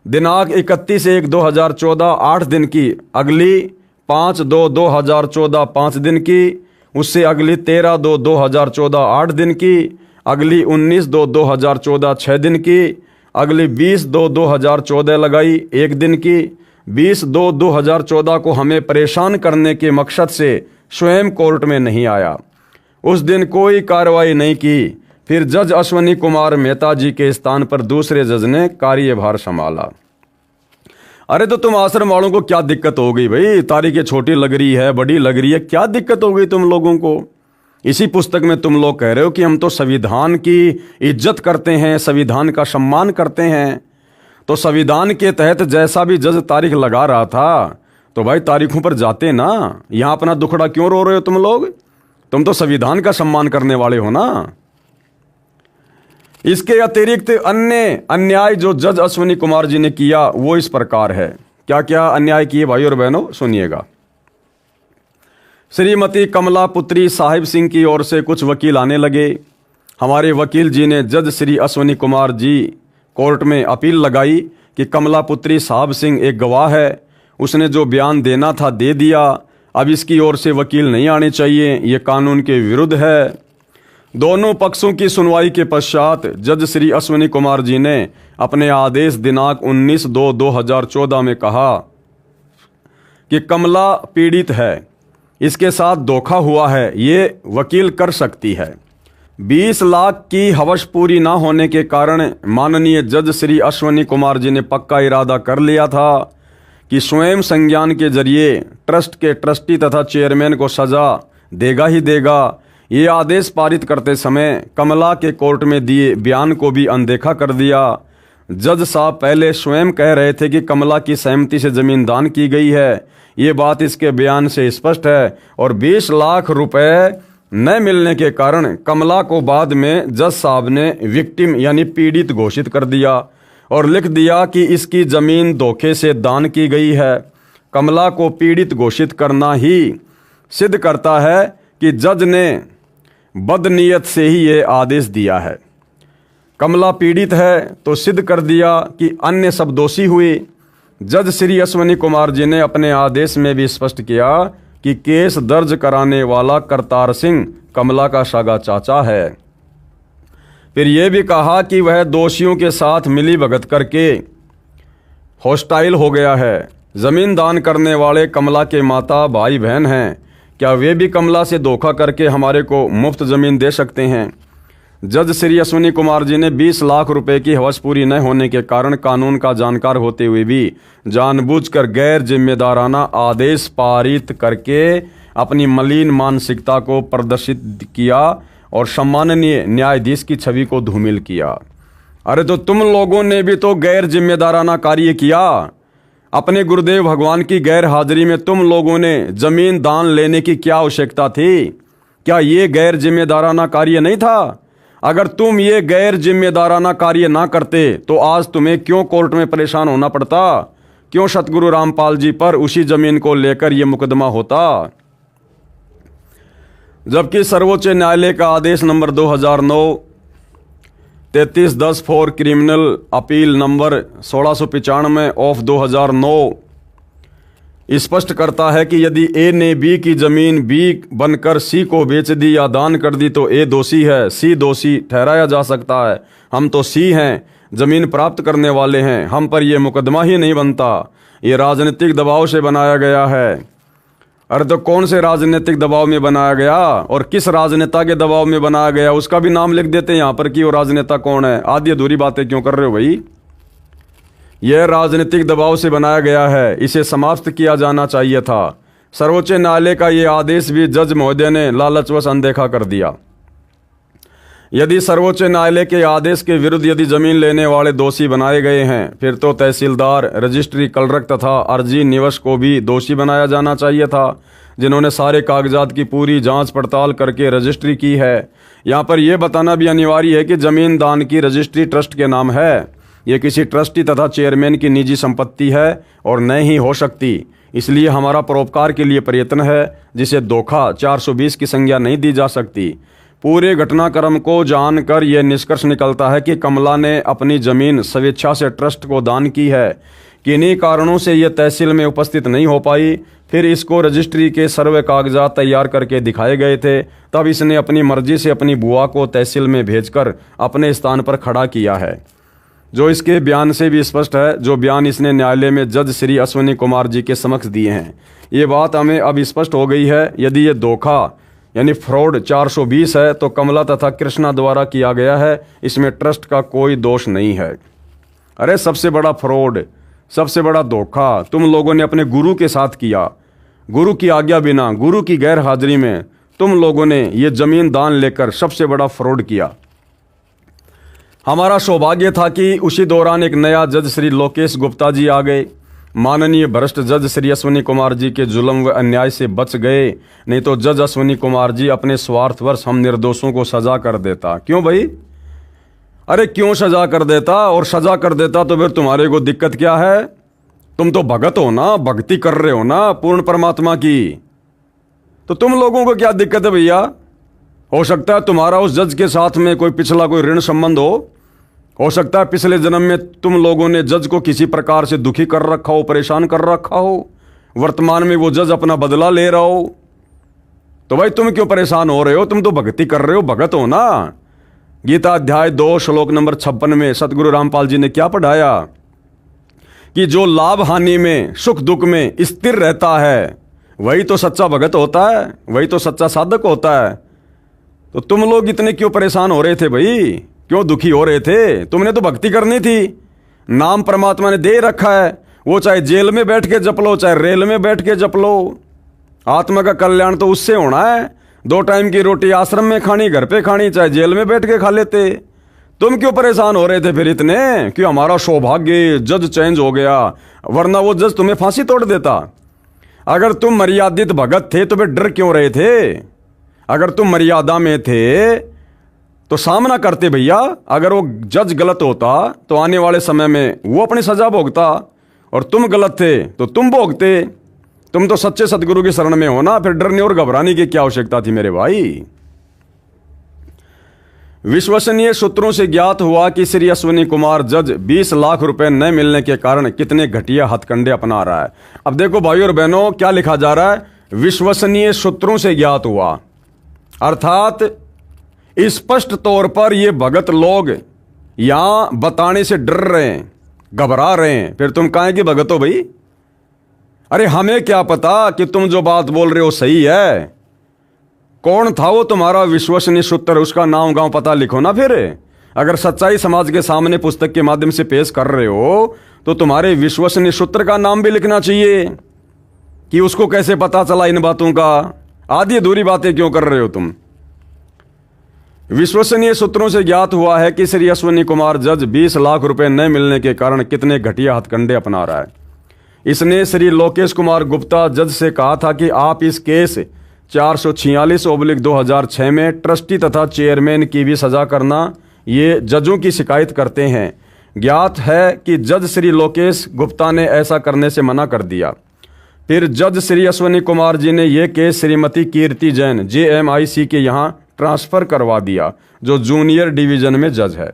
दिनांक 31/1/2014 8 दिन की, अगली 5/2/2014 5 दिन की, उससे अगली 13/2/2014 8 दिन की, अगली 19/2/2014 6 दिन की, अगली 20/2/2014 लगाई 1 दिन की। 20/2/2014 को हमें परेशान करने के मकसद से स्वयं कोर्ट में नहीं आया, उस दिन कोई कार्रवाई नहीं की। फिर जज अश्वनी कुमार मेहता जी के स्थान पर दूसरे जज ने कार्यभार संभाला। अरे तो तुम आश्रम वालों को क्या दिक्कत हो गई भाई? तारीखें छोटी लग रही है, बड़ी लग रही है, क्या दिक्कत हो गई तुम लोगों को? इसी पुस्तक में तुम लोग कह रहे हो कि हम तो संविधान की इज्जत करते हैं, संविधान का सम्मान करते हैं। तो संविधान के तहत जैसा भी जज तारीख लगा रहा था, तो भाई तारीखों पर जाते ना। यहां अपना दुखड़ा क्यों रो रहे हो तुम लोग? तुम तो संविधान का सम्मान करने वाले हो ना। इसके अतिरिक्त अन्य अन्याय जो जज अश्वनी कुमार जी ने किया वो इस प्रकार है। क्या क्या अन्याय किए भाई और बहनों, सुनिएगा। श्रीमती कमला पुत्री साहिब सिंह की ओर से कुछ वकील आने लगे। हमारे वकील जी ने जज श्री अश्वनी कुमार जी कोर्ट में अपील लगाई कि कमला पुत्री साहिब सिंह एक गवाह है, उसने जो बयान देना था दे दिया, अब इसकी ओर से वकील नहीं आने चाहिए, ये कानून के विरुद्ध है। दोनों पक्षों की सुनवाई के पश्चात जज श्री अश्वनी कुमार जी ने अपने आदेश दिनांक 19/2/2014 में कहा कि कमला पीड़ित है, इसके साथ धोखा हुआ है, ये वकील कर सकती है। 20 लाख की हवस पूरी ना होने के कारण माननीय जज श्री अश्वनी कुमार जी ने पक्का इरादा कर लिया था कि स्वयं संज्ञान के जरिए ट्रस्ट के ट्रस्टी तथा चेयरमैन को सजा देगा ही देगा। ये आदेश पारित करते समय कमला के कोर्ट में दिए बयान को भी अनदेखा कर दिया। जज साहब पहले स्वयं कह रहे थे कि कमला की सहमति से जमीन दान की गई है, ये बात इसके बयान से स्पष्ट है। और 20 लाख रुपए न मिलने के कारण कमला को बाद में जज साहब ने विक्टिम यानी पीड़ित घोषित कर दिया और लिख दिया कि इसकी जमीन धोखे से दान की गई है। कमला को पीड़ित घोषित करना ही सिद्ध करता है कि जज ने बदनीयत से ही ये आदेश दिया है। कमला पीड़ित है तो सिद्ध कर दिया कि अन्य सब दोषी हुए। जज श्री अश्वनी कुमार जी ने अपने आदेश में भी स्पष्ट किया कि केस दर्ज कराने वाला करतार सिंह कमला का सगा चाचा है। फिर यह भी कहा कि वह दोषियों के साथ मिली भगत करके हॉस्टाइल हो गया है। जमीन दान करने वाले कमला के माता भाई बहन हैं, क्या वे भी कमला से धोखा करके हमारे को मुफ्त जमीन दे सकते हैं? जज श्री अश्विनी कुमार जी ने 20 लाख रुपए की हवस पूरी न होने के कारण कानून का जानकार होते हुए भी जानबूझकर गैर जिम्मेदाराना आदेश पारित करके अपनी मलिन मानसिकता को प्रदर्शित किया और सम्माननीय न्यायाधीश की छवि को धूमिल किया। अरे तो तुम लोगों ने भी तो गैर जिम्मेदाराना कार्य किया। अपने गुरुदेव भगवान की गैर हाजिरी में तुम लोगों ने जमीन दान लेने की क्या आवश्यकता थी? क्या ये गैर जिम्मेदाराना कार्य नहीं था? अगर तुम ये गैर जिम्मेदाराना कार्य ना करते तो आज तुम्हें क्यों कोर्ट में परेशान होना पड़ता? क्यों सतगुरु रामपाल जी पर उसी जमीन को लेकर यह मुकदमा होता? जबकि सर्वोच्च न्यायालय का आदेश number 2009 3310 for criminal appeal number 1695 of 2009 स्पष्ट करता है कि यदि ए ने बी की जमीन बी बनकर सी को बेच दी या दान कर दी तो ए दोषी है, सी दोषी ठहराया जा सकता है। हम तो सी हैं, जमीन प्राप्त करने वाले हैं, हम पर यह मुकदमा ही नहीं बनता। ये राजनीतिक दबाव से बनाया गया है। अरे तो कौन से राजनीतिक दबाव में बनाया गया और किस राजनेता के दबाव में बनाया गया उसका भी नाम लिख देते हैं यहाँ पर कि वो राजनेता कौन है। आधी अधूरी बातें क्यों कर रहे हो भाई? यह राजनीतिक दबाव से बनाया गया है, इसे समाप्त किया जाना चाहिए था। सर्वोच्च न्यायालय का यह आदेश भी जज महोदय ने लालचवश अनदेखा कर दिया। यदि सर्वोच्च न्यायालय के आदेश के विरुद्ध यदि जमीन लेने वाले दोषी बनाए गए हैं फिर तो तहसीलदार, रजिस्ट्री क्लर्क तथा अर्जी निवश को भी दोषी बनाया जाना चाहिए था, जिन्होंने सारे कागजात की पूरी जांच पड़ताल करके रजिस्ट्री की है। यहाँ पर यह बताना भी अनिवार्य है कि जमीन दान की रजिस्ट्री ट्रस्ट के नाम है। ये किसी ट्रस्टी तथा चेयरमैन की निजी संपत्ति है और न ही हो सकती। इसलिए हमारा परोपकार के लिए प्रयत्न है, जिसे धोखा 420 की संज्ञा नहीं दी जा सकती। पूरे घटनाक्रम को जानकर यह निष्कर्ष निकलता है कि कमला ने अपनी जमीन स्वेच्छा से ट्रस्ट को दान की है। किन्हीं कारणों से यह तहसील में उपस्थित नहीं हो पाई। फिर इसको रजिस्ट्री के सर्वे कागजात तैयार करके दिखाए गए थे। तब इसने अपनी मर्जी से अपनी बुआ को तहसील में भेजकर अपने स्थान पर खड़ा किया है, जो इसके बयान से भी स्पष्ट है, जो बयान इसने न्यायालय में जज श्री अश्विनी कुमार जी के समक्ष दिए हैं। ये बात हमें अब स्पष्ट हो गई है। यदि ये धोखा यानी फ्रॉड 420 है तो कमला तथा कृष्णा द्वारा किया गया है, इसमें ट्रस्ट का कोई दोष नहीं है। अरे सबसे बड़ा फ्रॉड, सबसे बड़ा धोखा तुम लोगों ने अपने गुरु के साथ किया। गुरु की आज्ञा बिना, गुरु की गैर हाजिरी में तुम लोगों ने ये जमीन दान लेकर सबसे बड़ा फ्रॉड किया। हमारा सौभाग्य था कि उसी दौरान एक नया जज श्री लोकेश गुप्ता जी आ गए। माननीय भ्रष्ट जज श्री अश्विनी कुमार जी के जुल्म व अन्याय से बच गए, नहीं तो जज अश्विनी कुमार जी अपने स्वार्थवश हम निर्दोषों को सजा कर देता। क्यों भाई? अरे क्यों सजा कर देता? और सजा कर देता तो फिर तुम्हारे को दिक्कत क्या है? तुम तो भगत हो ना, भक्ति कर रहे हो ना पूर्ण परमात्मा की, तो तुम लोगों को क्या दिक्कत है भैया? हो सकता है तुम्हारा उस जज के साथ में कोई पिछला कोई ऋण संबंध हो सकता है पिछले जन्म में तुम लोगों ने जज को किसी प्रकार से दुखी कर रखा हो, परेशान कर रखा हो, वर्तमान में वो जज अपना बदला ले रहा हो। तो भाई तुम क्यों परेशान हो रहे हो? तुम तो भक्ति कर रहे हो, भगत हो ना। गीता अध्याय 2 श्लोक नंबर 56 में सतगुरु रामपाल जी ने क्या पढ़ाया कि जो लाभ हानि में, सुख दुख में स्थिर रहता है वही तो सच्चा भगत होता है, वही तो सच्चा साधक होता है। तो तुम लोग इतने क्यों परेशान हो रहे थे भाई? क्यों दुखी हो रहे थे? तुमने तो भक्ति करनी थी। नाम परमात्मा ने दे रखा है, वो चाहे जेल में बैठ के जप लो, चाहे रेल में बैठ के जप लो। आत्मा का कल्याण तो उससे होना है। 2 टाइम की रोटी आश्रम में खानी, घर पे खानी, चाहे जेल में बैठ के खा लेते। तुम क्यों परेशान हो रहे थे फिर इतने कि हमारा सौभाग्य जज चेंज हो गया, वरना वो जज तुम्हें फांसी तोड़ देता। अगर तुम मर्यादित भगत थे तो फिर डर क्यों रहे थे? अगर तुम मर्यादा में थे तो सामना करते भैया। अगर वो जज गलत होता तो आने वाले समय में वो अपनी सजा भोगता, और तुम गलत थे तो तुम भोगते। तुम तो सच्चे सदगुरु की शरण में हो ना, फिर डरने और घबराने की क्या आवश्यकता थी मेरे भाई? विश्वसनीय सूत्रों से ज्ञात हुआ कि श्री अश्विनी कुमार जज 20 लाख रुपए न मिलने के कारण कितने घटिया हथकंडे अपना रहा है। अब देखो भाइयों और बहनों, क्या लिखा जा रहा है? विश्वसनीय सूत्रों से ज्ञात हुआ। अर्थात स्पष्ट तौर पर ये भगत लोग यहां बताने से डर रहे हैं, घबरा रहे हैं। फिर तुम काहे कि भगत हो भाई? अरे हमें क्या पता कि तुम जो बात बोल रहे हो सही है। कौन था वो तुम्हारा विश्वसनीय सूत्र? उसका नाम गांव पता लिखो ना। फिर अगर सच्चाई समाज के सामने पुस्तक के माध्यम से पेश कर रहे हो तो तुम्हारे विश्वसनीय सूत्र का नाम भी लिखना चाहिए कि उसको कैसे पता चला इन बातों का। आधी अधूरी बातें क्यों कर रहे हो तुम? विश्वसनीय सूत्रों से ज्ञात हुआ है कि श्री अश्विनी कुमार जज 20 लाख रुपए न मिलने के कारण कितने घटिया हथकंडे अपना रहा है। इसने श्री लोकेश कुमार गुप्ता जज से कहा था कि आप इस केस 446/2006 में ट्रस्टी तथा चेयरमैन की भी सजा करना। ये जजों की शिकायत करते हैं। ज्ञात है कि जज श्री लोकेश गुप्ता ने ऐसा करने से मना कर दिया। फिर जज श्री अश्विनी कुमार जी ने यह केस श्रीमती कीर्ति जैन JMIC के यहाँ ट्रांसफर करवा दिया, जो जूनियर डिवीजन में जज है,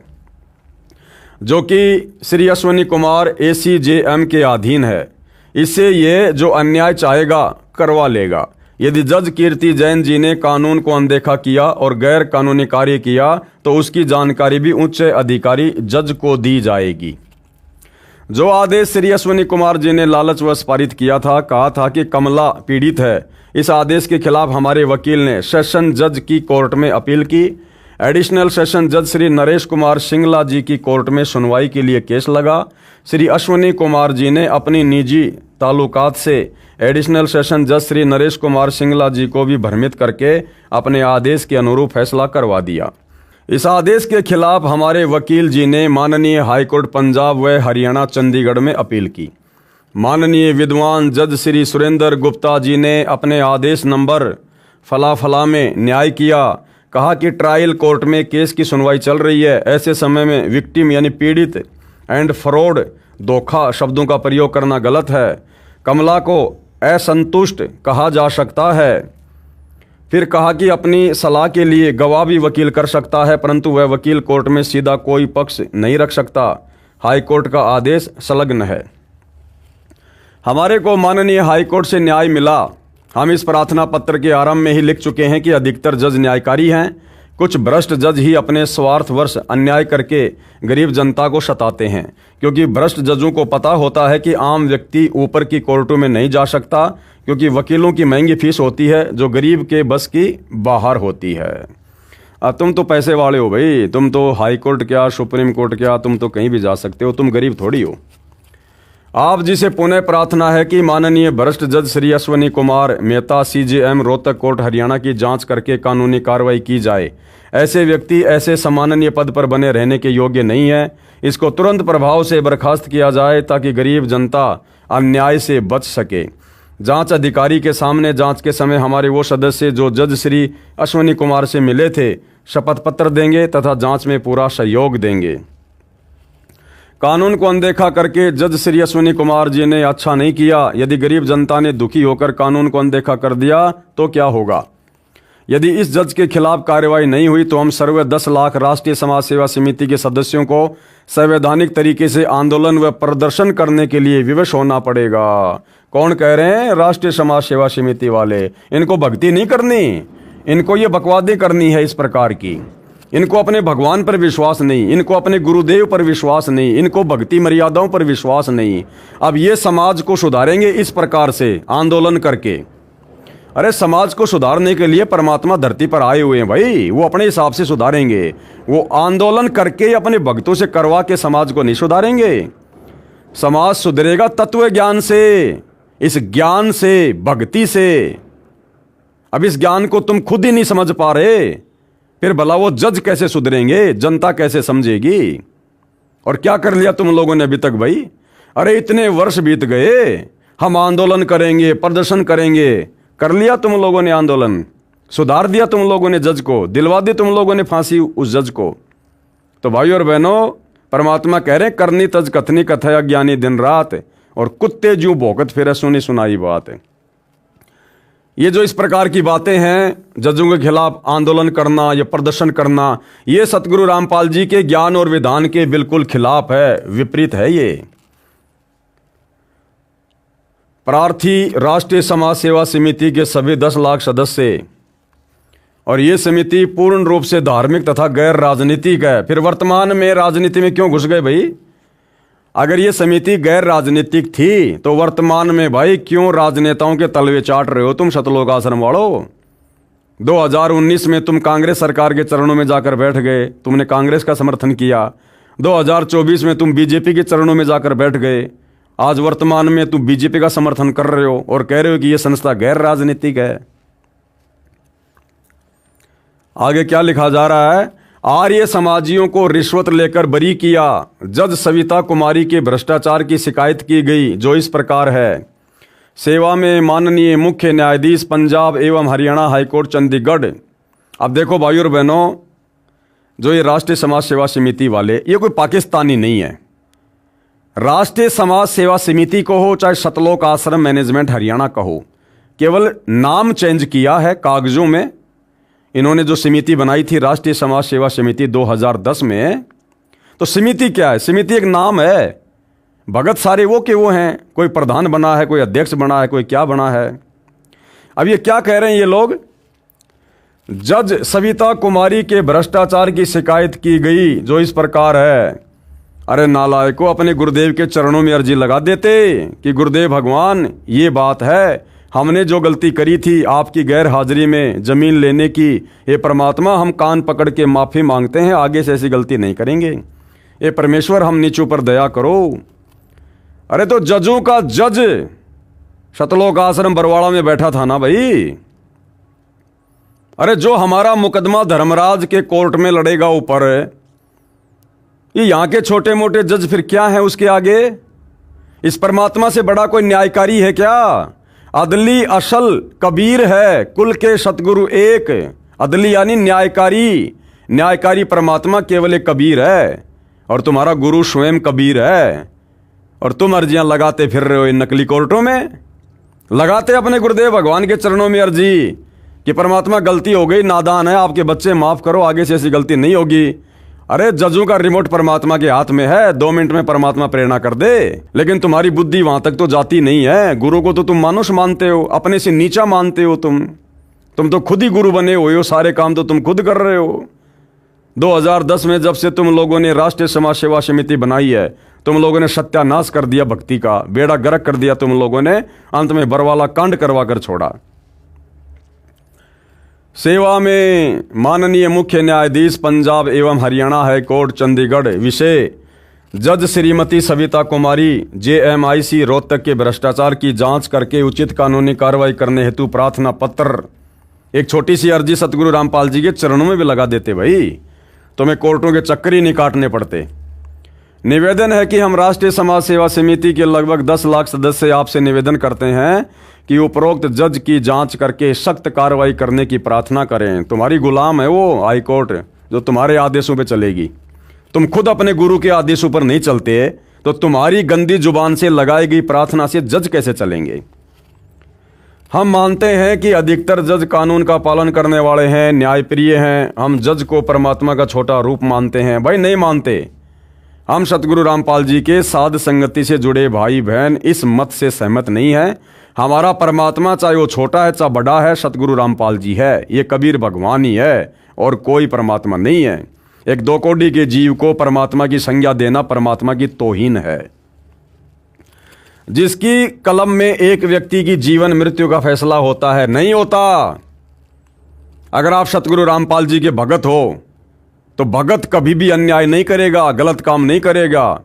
जो कि श्री अश्विनी कुमार ACJM के अधीन है। इससे ये जो अन्याय चाहेगा करवा लेगा। यदि जज कीर्ति जैन जी ने कानून को अनदेखा किया और गैर कानूनी कार्य किया तो उसकी जानकारी भी उच्च अधिकारी जज को दी जाएगी। जो आदेश श्री अश्विनी कुमार जी ने लालचवश पारित किया था, कहा था कि कमला पीड़ित है, इस आदेश के खिलाफ हमारे वकील ने सेशन जज की कोर्ट में अपील की। एडिशनल सेशन जज श्री नरेश कुमार सिंगला जी की कोर्ट में सुनवाई के लिए केस लगा। श्री अश्विनी कुमार जी ने अपनी निजी ताल्लुकात से एडिशनल सेशन जज श्री नरेश कुमार सिंगला जी को भी भ्रमित करके अपने आदेश के अनुरूप फैसला करवा दिया। इस आदेश के खिलाफ हमारे वकील जी ने माननीय हाईकोर्ट पंजाब व हरियाणा चंडीगढ़ में अपील की। माननीय विद्वान जज श्री सुरेंद्र गुप्ता जी ने अपने आदेश नंबर फला फला में न्याय किया। कहा कि ट्रायल कोर्ट में केस की सुनवाई चल रही है, ऐसे समय में विक्टिम यानी पीड़ित एंड फ्रॉड धोखा शब्दों का प्रयोग करना गलत है। कमला को असंतुष्ट कहा जा सकता है। फिर कहा कि अपनी सलाह के लिए गवाह भी वकील कर सकता है, परंतु वह वकील कोर्ट में सीधा कोई पक्ष नहीं रख सकता। हाई कोर्ट का आदेश संलग्न है। हमारे को माननीय हाई कोर्ट से न्याय मिला। हम इस प्रार्थना पत्र के आरंभ में ही लिख चुके हैं कि अधिकतर जज न्यायकारी हैं। कुछ भ्रष्ट जज ही अपने स्वार्थवश अन्याय करके गरीब जनता को सताते हैं, क्योंकि भ्रष्ट जजों को पता होता है कि आम व्यक्ति ऊपर की कोर्टों में नहीं जा सकता, क्योंकि वकीलों की महंगी फीस होती है जो गरीब के बस की बाहर होती है। तुम तो पैसे वाले हो भाई, तुम तो हाई कोर्ट क्या सुप्रीम कोर्ट क्या, तुम तो कहीं भी जा सकते हो, तुम गरीब थोड़ी हो। आप जी से पुनः प्रार्थना है कि माननीय भ्रष्ट जज श्री अश्विनी कुमार मेहता CJM रोहतक कोर्ट हरियाणा की जांच करके कानूनी कार्रवाई की जाए। ऐसे व्यक्ति ऐसे सम्माननीय पद पर बने रहने के योग्य नहीं है। इसको तुरंत प्रभाव से बर्खास्त किया जाए ताकि गरीब जनता अन्याय से बच सके। जांच अधिकारी के सामने जांच के समय हमारे वो सदस्य जो जज श्री अश्विनी कुमार से मिले थे शपथ पत्र देंगे तथा जांच में पूरा सहयोग देंगे। कानून को अनदेखा करके जज श्री अश्विनी कुमार जी ने अच्छा नहीं किया। यदि गरीब जनता ने दुखी होकर कानून को अनदेखा कर दिया तो क्या होगा? यदि इस जज के खिलाफ कार्रवाई नहीं हुई तो हम सर्वे 10 लाख राष्ट्रीय समाज सेवा समिति के सदस्यों को संवैधानिक तरीके से आंदोलन व प्रदर्शन करने के लिए विवश होना पड़ेगा। कौन कह रहे हैं? राष्ट्रीय समाज सेवा समिति वाले। इनको भक्ति नहीं करनी, इनको ये बकवादी करनी है इस प्रकार की। इनको अपने भगवान पर विश्वास नहीं, इनको अपने गुरुदेव पर विश्वास नहीं, इनको भक्ति मर्यादाओं पर विश्वास नहीं। अब ये समाज को सुधारेंगे इस प्रकार से आंदोलन करके। अरे समाज को सुधारने के लिए परमात्मा धरती पर आए हुए हैं भाई, वो अपने हिसाब से सुधारेंगे। वो आंदोलन करके अपने भक्तों से करवा के समाज को नहीं सुधारेंगे। समाज सुधरेगा तत्व ज्ञान से, इस ज्ञान से, भक्ति से। अब इस ज्ञान को तुम खुद ही नहीं समझ पा रहे, फिर भला वो जज कैसे सुधरेंगे, जनता कैसे समझेगी? और क्या कर लिया तुम लोगों ने अभी तक भाई? अरे इतने वर्ष बीत गए, हम आंदोलन करेंगे, प्रदर्शन करेंगे। कर लिया तुम लोगों ने आंदोलन? सुधार दिया तुम लोगों ने जज को? दिलवा दी तुम लोगों ने फांसी उस जज को? तो भाई और बहनों, परमात्मा कह रहे करनी तज कथनी कथया ज्ञानी दिन रात, और कुत्ते जू भौंकत फिर सुनी सुनाई बात है। ये जो इस प्रकार की बातें हैं, जजों के खिलाफ आंदोलन करना या प्रदर्शन करना, ये सतगुरु रामपाल जी के ज्ञान और विधान के बिल्कुल खिलाफ है, विपरीत है ये। प्रार्थी राष्ट्रीय समाज सेवा समिति के सभी 10 लाख सदस्य, और ये समिति पूर्ण रूप से धार्मिक तथा गैर राजनीतिक है। फिर वर्तमान में राजनीति में क्यों घुस गए भाई? अगर ये समिति गैर राजनीतिक थी तो वर्तमान में भाई क्यों राजनेताओं के तलवे चाट रहे हो तुम सतलोक आश्रम वालों? 2019 में तुम कांग्रेस सरकार के चरणों में जाकर बैठ गए, तुमने कांग्रेस का समर्थन किया। 2024 में तुम बीजेपी के चरणों में जाकर बैठ गए। आज वर्तमान में तुम बीजेपी का समर्थन कर रहे हो और कह रहे हो कि यह संस्था गैर राजनीतिक है। आगे क्या लिखा जा रहा है? आर्य समाजियों को रिश्वत लेकर बरी किया। जज सविता कुमारी के भ्रष्टाचार की शिकायत की गई, जो इस प्रकार है। सेवा में माननीय मुख्य न्यायाधीश पंजाब एवं हरियाणा हाईकोर्ट चंडीगढ़। अब देखो भाइयों और बहनों, जो ये राष्ट्रीय समाज सेवा समिति वाले, ये कोई पाकिस्तानी नहीं है। राष्ट्रीय समाज सेवा समिति को हो चाहे सतलोक आश्रम मैनेजमेंट हरियाणा का हो, केवल नाम चेंज किया है कागजों में। इन्होंने जो समिति बनाई थी राष्ट्रीय समाज सेवा समिति 2010 में, तो समिति क्या है? समिति एक नाम है। भगत सारे वो के वो हैं, कोई प्रधान बना है, कोई अध्यक्ष बना है, कोई क्या बना है। अब ये क्या कह रहे हैं ये लोग? जज सविता कुमारी के भ्रष्टाचार की शिकायत की गई, जो इस प्रकार है। अरे नालायकों, अपने गुरुदेव के चरणों में अर्जी लगा देते कि गुरुदेव भगवान, ये बात है, हमने जो गलती करी थी आपकी गैर हाजिरी में जमीन लेने की, ये परमात्मा हम कान पकड़ के माफ़ी मांगते हैं, आगे से ऐसी गलती नहीं करेंगे। ये परमेश्वर हम नीचों पर दया करो। अरे तो जजों का जज सतलोक आश्रम बरवाड़ा में बैठा था ना भाई। अरे जो हमारा मुकदमा धर्मराज के कोर्ट में लड़ेगा ऊपर, ये यहाँ के छोटे मोटे जज फिर क्या है उसके आगे? इस परमात्मा से बड़ा कोई न्यायकारी है क्या? अदली असल कबीर है, कुल के सतगुरु एक। अदली यानी न्यायकारी, न्यायकारी परमात्मा केवल एक कबीर है, और तुम्हारा गुरु स्वयं कबीर है। और तुम अर्जियां लगाते फिर रहे हो इन नकली कोर्टों में, लगाते अपने गुरुदेव भगवान के चरणों में अर्जी कि परमात्मा गलती हो गई, नादान है, आपके बच्चे माफ करो, आगे से ऐसी गलती नहीं होगी। अरे जजों का रिमोट परमात्मा के हाथ में है, 2 मिनट में परमात्मा प्रेरणा कर दे, लेकिन तुम्हारी बुद्धि वहां तक तो जाती नहीं है। गुरु को तो तुम मानुष मानते हो, अपने से नीचा मानते हो। तुम तो खुद ही गुरु बने हुए हो, सारे काम तो तुम खुद कर रहे हो। 2010 में जब से तुम लोगों ने राष्ट्रीय समाज सेवा समिति बनाई है, तुम लोगों ने सत्यानाश कर दिया भक्ति का, बेड़ा गर्क कर दिया तुम लोगों ने, अंत में बरवाला कांड करवा कर छोड़ा। सेवा में माननीय मुख्य न्यायाधीश पंजाब एवं हरियाणा हाईकोर्ट चंडीगढ़। विषय जज श्रीमती सविता कुमारी JMIC रोहतक के भ्रष्टाचार की जांच करके उचित कानूनी कार्रवाई करने हेतु प्रार्थना पत्र। एक छोटी सी अर्जी सतगुरु रामपाल जी के चरणों में भी लगा देते भाई, तुम्हें कोर्टों के चक्कर ही नहीं काटने पड़ते। निवेदन है कि हम राष्ट्रीय समाज सेवा समिति के लगभग 10 लाख सदस्य आपसे निवेदन करते हैं कि उपरोक्त जज की जांच करके सख्त कार्रवाई करने की प्रार्थना करें। तुम्हारी गुलाम है वो हाईकोर्ट, जो तुम्हारे आदेशों पे चलेगी। तुम खुद अपने गुरु के आदेशों पर नहीं चलते, तो तुम्हारी गंदी जुबान से लगाई गई प्रार्थना से जज कैसे चलेंगे? हम मानते हैं कि अधिकतर जज कानून का पालन करने वाले हैं, न्यायप्रिय हैं। हम जज को परमात्मा का छोटा रूप मानते हैं। भाई नहीं मानते। हम सतगुरु रामपाल जी के साध संगति से जुड़े भाई बहन इस मत से सहमत नहीं है। हमारा परमात्मा चाहे वो छोटा है चाहे बड़ा है, सतगुरु रामपाल जी है। ये कबीर भगवान ही है और कोई परमात्मा नहीं है। एक 2 कोटि के जीव को परमात्मा की संज्ञा देना परमात्मा की तौहीन है। जिसकी कलम में एक व्यक्ति की जीवन मृत्यु का फैसला होता है, नहीं होता। अगर आप सतगुरु रामपाल जी के भगत हो तो भगत कभी भी अन्याय नहीं करेगा, गलत काम नहीं करेगा।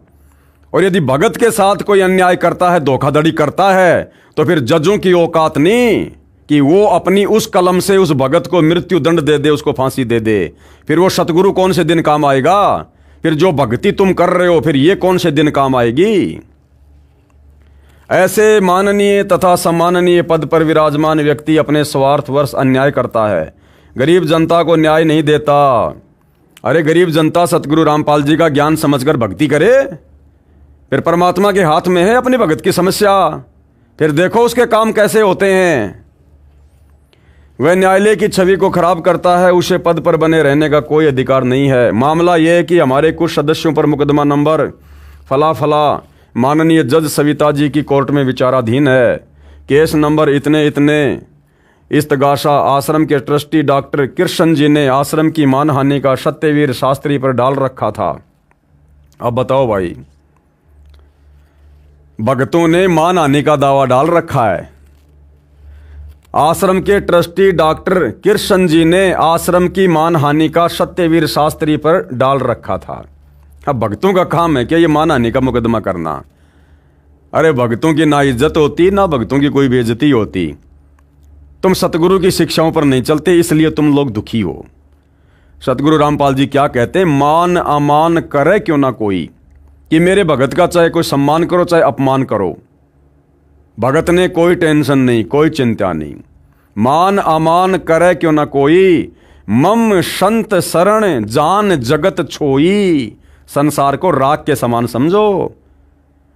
और यदि भगत के साथ कोई अन्याय करता है, धोखाधड़ी करता है, तो फिर जजों की औकात नहीं कि वो अपनी उस कलम से उस भगत को मृत्यु दंड दे दे, उसको फांसी दे दे। फिर वो सतगुरु कौन से दिन काम आएगा? फिर जो भक्ति तुम कर रहे हो, फिर ये कौन से दिन काम आएगी? ऐसे माननीय तथा सम्माननीय पद पर विराजमान व्यक्ति अपने स्वार्थवश अन्याय करता है, गरीब जनता को न्याय नहीं देता। अरे गरीब जनता सतगुरु रामपाल जी का ज्ञान समझकर भक्ति करे, फिर परमात्मा के हाथ में है अपनी भगत की समस्या। फिर देखो उसके काम कैसे होते हैं। वह न्यायालय की छवि को खराब करता है, उसे पद पर बने रहने का कोई अधिकार नहीं है। मामला यह है कि हमारे कुछ सदस्यों पर मुकदमा नंबर फला फला माननीय जज सविता जी की कोर्ट में विचाराधीन है। केस नंबर इतने इतने इस्तगासा आश्रम के ट्रस्टी डॉक्टर कृष्ण जी ने आश्रम की मानहानि का सत्यवीर शास्त्री पर डाल रखा था। अब बताओ भाई, भगतों ने मानहानि का दावा डाल रखा है। आश्रम के ट्रस्टी डॉक्टर कृष्ण जी ने आश्रम की मानहानि का सत्यवीर शास्त्री पर डाल रखा था। अब भक्तों का काम है क्या ये मानहानि का मुकदमा करना? अरे भक्तों की ना इज्जत होती ना भक्तों की कोई बेइज्जती होती। तुम सतगुरु की शिक्षाओं पर नहीं चलते, इसलिए तुम लोग दुखी हो। सतगुरु रामपाल जी क्या कहते हैं? मान अमान करे क्यों ना कोई, कि मेरे भगत का चाहे कोई सम्मान करो चाहे अपमान करो, भगत ने कोई टेंशन नहीं, कोई चिंता नहीं। मान अमान करे क्यों ना कोई, मम संत शरण जान जगत छोई। संसार को राख के समान समझो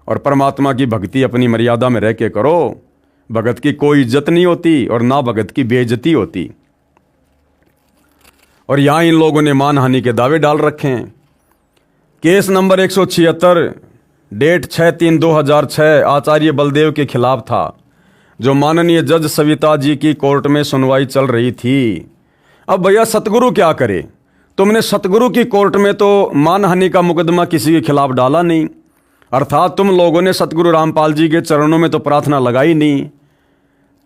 और परमात्मा की भक्ति अपनी मर्यादा में रह के करो। भगत की कोई इज्जत नहीं होती और ना भगत की बेइज्जती होती। और यहां इन लोगों ने मानहानि के दावे डाल रखे हैं। केस नंबर 176 डेट 6/3/2006 आचार्य बलदेव के खिलाफ था, जो माननीय जज सविता जी की कोर्ट में सुनवाई चल रही थी। अब भैया सतगुरु क्या करे? तुमने सतगुरु की कोर्ट में तो मानहानि का मुकदमा किसी के खिलाफ डाला नहीं, अर्थात तुम लोगों ने सतगुरु रामपाल जी के चरणों में तो प्रार्थना लगाई नहीं।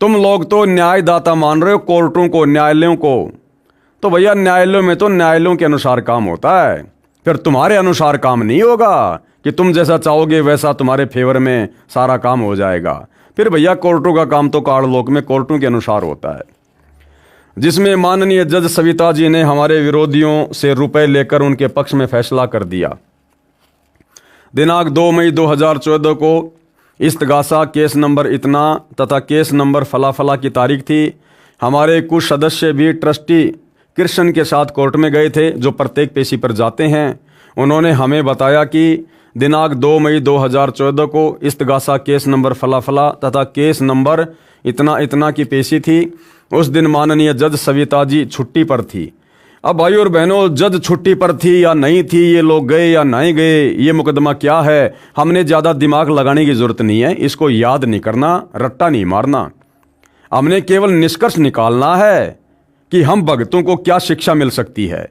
तुम लोग तो न्यायदाता मान रहे हो कोर्टों को, न्यायालयों को। तो भैया न्यायालयों में तो न्यायालयों के अनुसार काम होता है, फिर तुम्हारे अनुसार काम नहीं होगा कि तुम जैसा चाहोगे वैसा तुम्हारे फेवर में सारा काम हो जाएगा। फिर भैया कोर्टों का काम तो काललोक में कोर्टों के अनुसार होता है, जिसमें माननीय जज सविता जी ने हमारे विरोधियों से रुपए लेकर उनके पक्ष में फैसला कर दिया। दिनांक 2 मई 2014 को इस्तगासा केस नंबर इतना तथा केस नंबर फला फला की तारीख थी। हमारे कुछ सदस्य भी ट्रस्टी कृष्ण के साथ कोर्ट में गए थे, जो प्रत्येक पेशी पर जाते हैं। उन्होंने हमें बताया कि दिनांक 2 मई 2014 को इस्तगासा केस नंबर फला फला तथा केस नंबर इतना इतना की पेशी थी। उस दिन माननीय जज सविता जी छुट्टी पर थी। अब भाई और बहनों, जज छुट्टी पर थी या नहीं थी, ये लोग गए या नहीं गए, ये मुकदमा क्या है, हमने ज़्यादा दिमाग लगाने की ज़रूरत नहीं है। इसको याद नहीं करना, रट्टा नहीं मारना। हमने केवल निष्कर्ष निकालना है कि हम भगतों को क्या शिक्षा मिल सकती है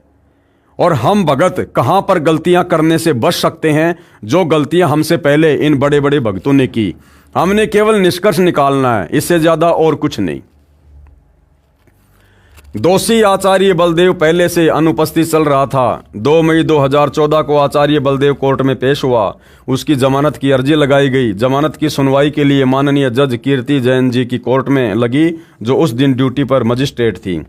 और हम भगत कहाँ पर गलतियाँ करने से बच सकते हैं, जो गलतियाँ हमसे पहले इन बड़े बड़े भक्तों ने की। हमने केवल निष्कर्ष निकालना है, इससे ज़्यादा और कुछ नहीं। दोषी आचार्य बलदेव पहले से अनुपस्थित चल रहा था। 2 मई 2014 को आचार्य बलदेव कोर्ट में पेश हुआ। उसकी जमानत की अर्जी लगाई गई। जमानत की सुनवाई के लिए माननीय जज कीर्ति जैन जी की कोर्ट में लगी, जो उस दिन ड्यूटी पर मजिस्ट्रेट थी।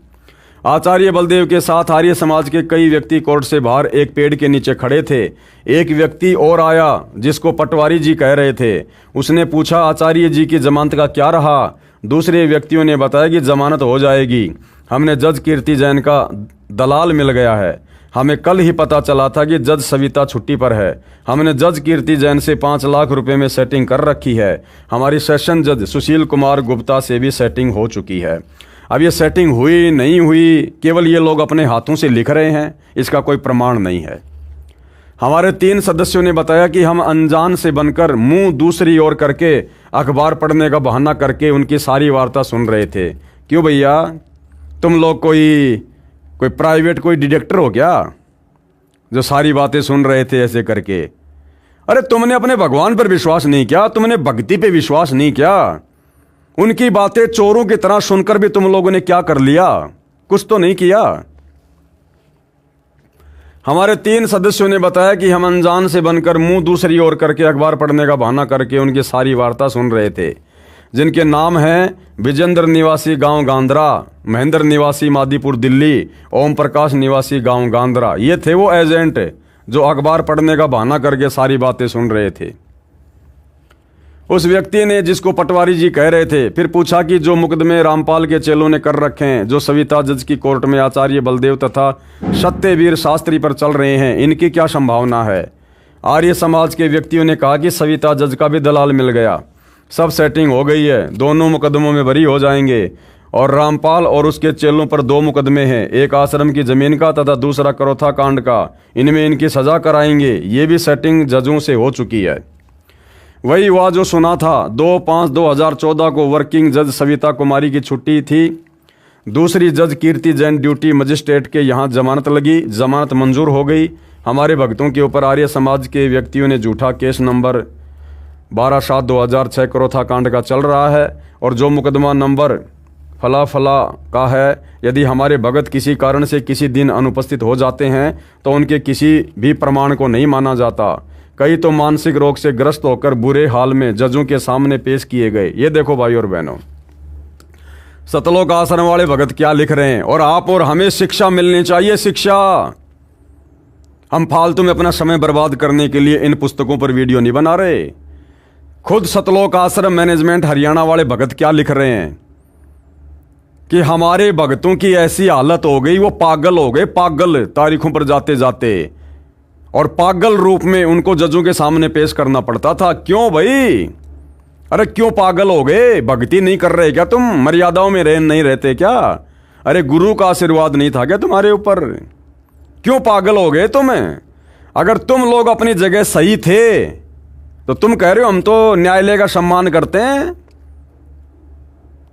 आचार्य बलदेव के साथ आर्य समाज के कई व्यक्ति कोर्ट से बाहर एक पेड़ के नीचे खड़े थे। एक व्यक्ति और आया जिसको पटवारी जी कह रहे थे। उसने पूछा, आचार्य जी की जमानत का क्या रहा? दूसरे व्यक्तियों ने बताया कि जमानत हो जाएगी। हमने जज कीर्ति जैन का दलाल मिल गया है। हमें कल ही पता चला था कि जज सविता छुट्टी पर है। हमने जज कीर्ति जैन से 5 लाख रुपए में सेटिंग कर रखी है। हमारी सेशन जज सुशील कुमार गुप्ता से भी सेटिंग हो चुकी है। अब ये सेटिंग हुई नहीं हुई, केवल ये लोग अपने हाथों से लिख रहे हैं, इसका कोई प्रमाण नहीं है। हमारे 3 सदस्यों ने बताया कि हम अनजान से बनकर मुंह दूसरी ओर करके अखबार पढ़ने का बहाना करके उनकी सारी वार्ता सुन रहे थे। क्यों भैया, तुम लोग कोई प्राइवेट कोई डिटेक्टर हो क्या, जो सारी बातें सुन रहे थे ऐसे करके? अरे तुमने अपने भगवान पर विश्वास नहीं किया, तुमने भक्ति पे विश्वास नहीं किया। उनकी बातें चोरों की तरह सुनकर भी तुम लोगों ने क्या कर लिया? कुछ तो नहीं किया। हमारे 3 सदस्यों ने बताया कि हम अनजान से बनकर मुंह दूसरी ओर करके अखबार पढ़ने का बहाना करके उनकी सारी वार्ता सुन रहे थे, जिनके नाम हैं विजेंद्र निवासी गांव गांधरा, महेंद्र निवासी मादीपुर दिल्ली, ओम प्रकाश निवासी गांव गांधरा। ये थे वो एजेंट जो अखबार पढ़ने का बहाना करके सारी बातें सुन रहे थे। उस व्यक्ति ने, जिसको पटवारी जी कह रहे थे, फिर पूछा कि जो मुकदमे रामपाल के चेलों ने कर रखे हैं, जो सविता जज की कोर्ट में आचार्य बलदेव तथा सत्यवीर शास्त्री पर चल रहे हैं, इनकी क्या संभावना है? आर्य समाज के व्यक्तियों ने कहा कि सविता जज का भी दलाल मिल गया, सब सेटिंग हो गई है, दोनों मुकदमों में बरी हो जाएंगे। और रामपाल और उसके चेलों पर 2 मुकदमे हैं, एक आश्रम की जमीन का तथा दूसरा करोथा कांड का। इनमें इनकी सजा कराएंगे। ये भी सेटिंग जजों से हो चुकी है। वही हुआ जो सुना था। 2/5/2014 को वर्किंग जज सविता कुमारी की छुट्टी थी। दूसरी जज कीर्ति जैन ड्यूटी मजिस्ट्रेट के यहाँ जमानत लगी। जमानत मंजूर हो गई। हमारे भक्तों के ऊपर आर्य समाज के व्यक्तियों ने झूठा केस नंबर 12/7/2006 करोथा कांड का चल रहा है। और जो मुकदमा नंबर फला फला का है, यदि हमारे भगत किसी कारण से किसी दिन अनुपस्थित हो जाते हैं तो उनके किसी भी प्रमाण को नहीं माना जाता। कई तो मानसिक रोग से ग्रस्त होकर बुरे हाल में जजों के सामने पेश किए गए। ये देखो भाई और बहनों, सतलोक आश्रम वाले भगत क्या लिख रहे हैं। और आप और हमें शिक्षा मिलनी चाहिए, शिक्षा। हम फालतू में अपना समय बर्बाद करने के लिए इन पुस्तकों पर वीडियो नहीं बना रहे। खुद सतलोक आश्रम मैनेजमेंट हरियाणा वाले भगत क्या लिख रहे हैं कि हमारे भक्तों की ऐसी हालत हो गई, वो पागल हो गए, पागल तारीखों पर जाते जाते, और पागल रूप में उनको जजों के सामने पेश करना पड़ता था। क्यों भाई? अरे क्यों पागल हो गए? भक्ति नहीं कर रहे क्या तुम? मर्यादाओं में नहीं रहते क्या? अरे गुरु का आशीर्वाद नहीं था क्या तुम्हारे ऊपर? क्यों पागल हो गए तुम? अगर तुम लोग अपनी जगह सही थे तो तुम कह रहे हो हम तो न्यायालय का सम्मान करते हैं।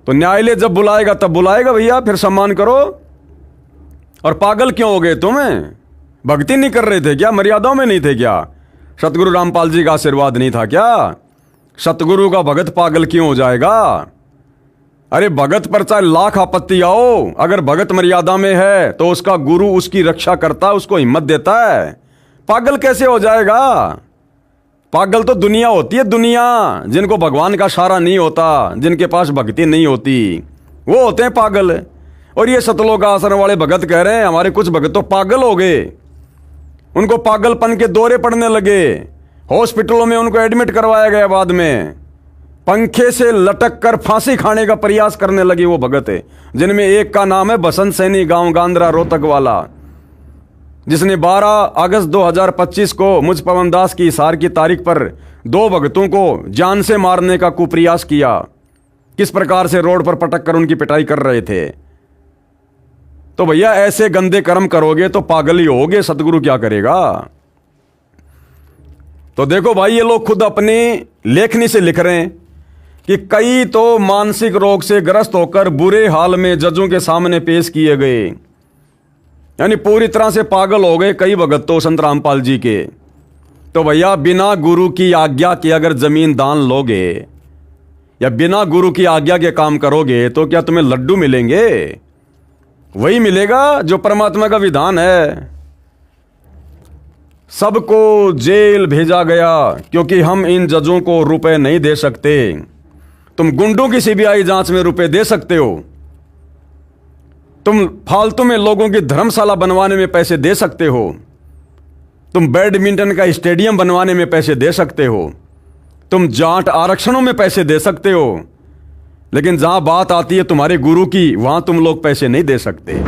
तो न्यायालय जब बुलाएगा तब बुलाएगा भैया, फिर सम्मान करो। और पागल क्यों हो गए तुम? भक्ति नहीं कर रहे थे क्या? मर्यादाओं में नहीं थे क्या? सतगुरु रामपाल जी का आशीर्वाद नहीं था क्या? सतगुरु का भगत पागल क्यों हो जाएगा? अरे भगत पर चाहे लाख आपत्ति आओ, अगर भगत मर्यादा में है तो उसका गुरु उसकी रक्षा करता है, उसको हिम्मत देता है। पागल कैसे हो जाएगा? पागल तो दुनिया होती है, दुनिया। जिनको भगवान का सहारा नहीं होता, जिनके पास भक्ति नहीं होती, वो होते हैं पागल। और ये सतलोक आश्रम वाले भगत कह रहे हैं हमारे कुछ भगत तो पागल हो गए, उनको पागलपन के दौरे पड़ने लगे, हॉस्पिटलों में उनको एडमिट करवाया गया, बाद में पंखे से लटक कर फांसी खाने का प्रयास करने लगे वो भगत है, जिनमें एक का नाम है बसंत सैनी, गांव गांद्रा रोहतक वाला, जिसने 12 अगस्त 2025 को मुझ पवन दास की हिसार की तारीख पर 2 भगतों को जान से मारने का कुप्रयास किया। किस प्रकार से रोड पर पटक कर उनकी पिटाई कर रहे थे। तो भैया ऐसे गंदे कर्म करोगे तो पागल ही होगे, सतगुरु क्या करेगा? तो देखो भाई, ये लोग खुद अपनी लेखनी से लिख रहे हैं कि कई तो मानसिक रोग से ग्रस्त होकर बुरे हाल में जजों के सामने पेश किए गए, यानी पूरी तरह से पागल हो गए कई भगत तो संत रामपाल जी के। तो भैया बिना गुरु की आज्ञा के अगर जमीन दान लोगे या बिना गुरु की आज्ञा के काम करोगे तो क्या तुम्हें लड्डू मिलेंगे? वही मिलेगा जो परमात्मा का विधान है। सबको जेल भेजा गया क्योंकि हम इन जजों को रुपए नहीं दे सकते। तुम गुंडों की सीबीआई जांच में रुपए दे सकते हो, तुम फालतू में लोगों की धर्मशाला बनवाने में पैसे दे सकते हो, तुम बैडमिंटन का स्टेडियम बनवाने में पैसे दे सकते हो, तुम जाट आरक्षणों में पैसे दे सकते हो, लेकिन जहां बात आती है तुम्हारे गुरु की, वहां तुम लोग पैसे नहीं दे सकते।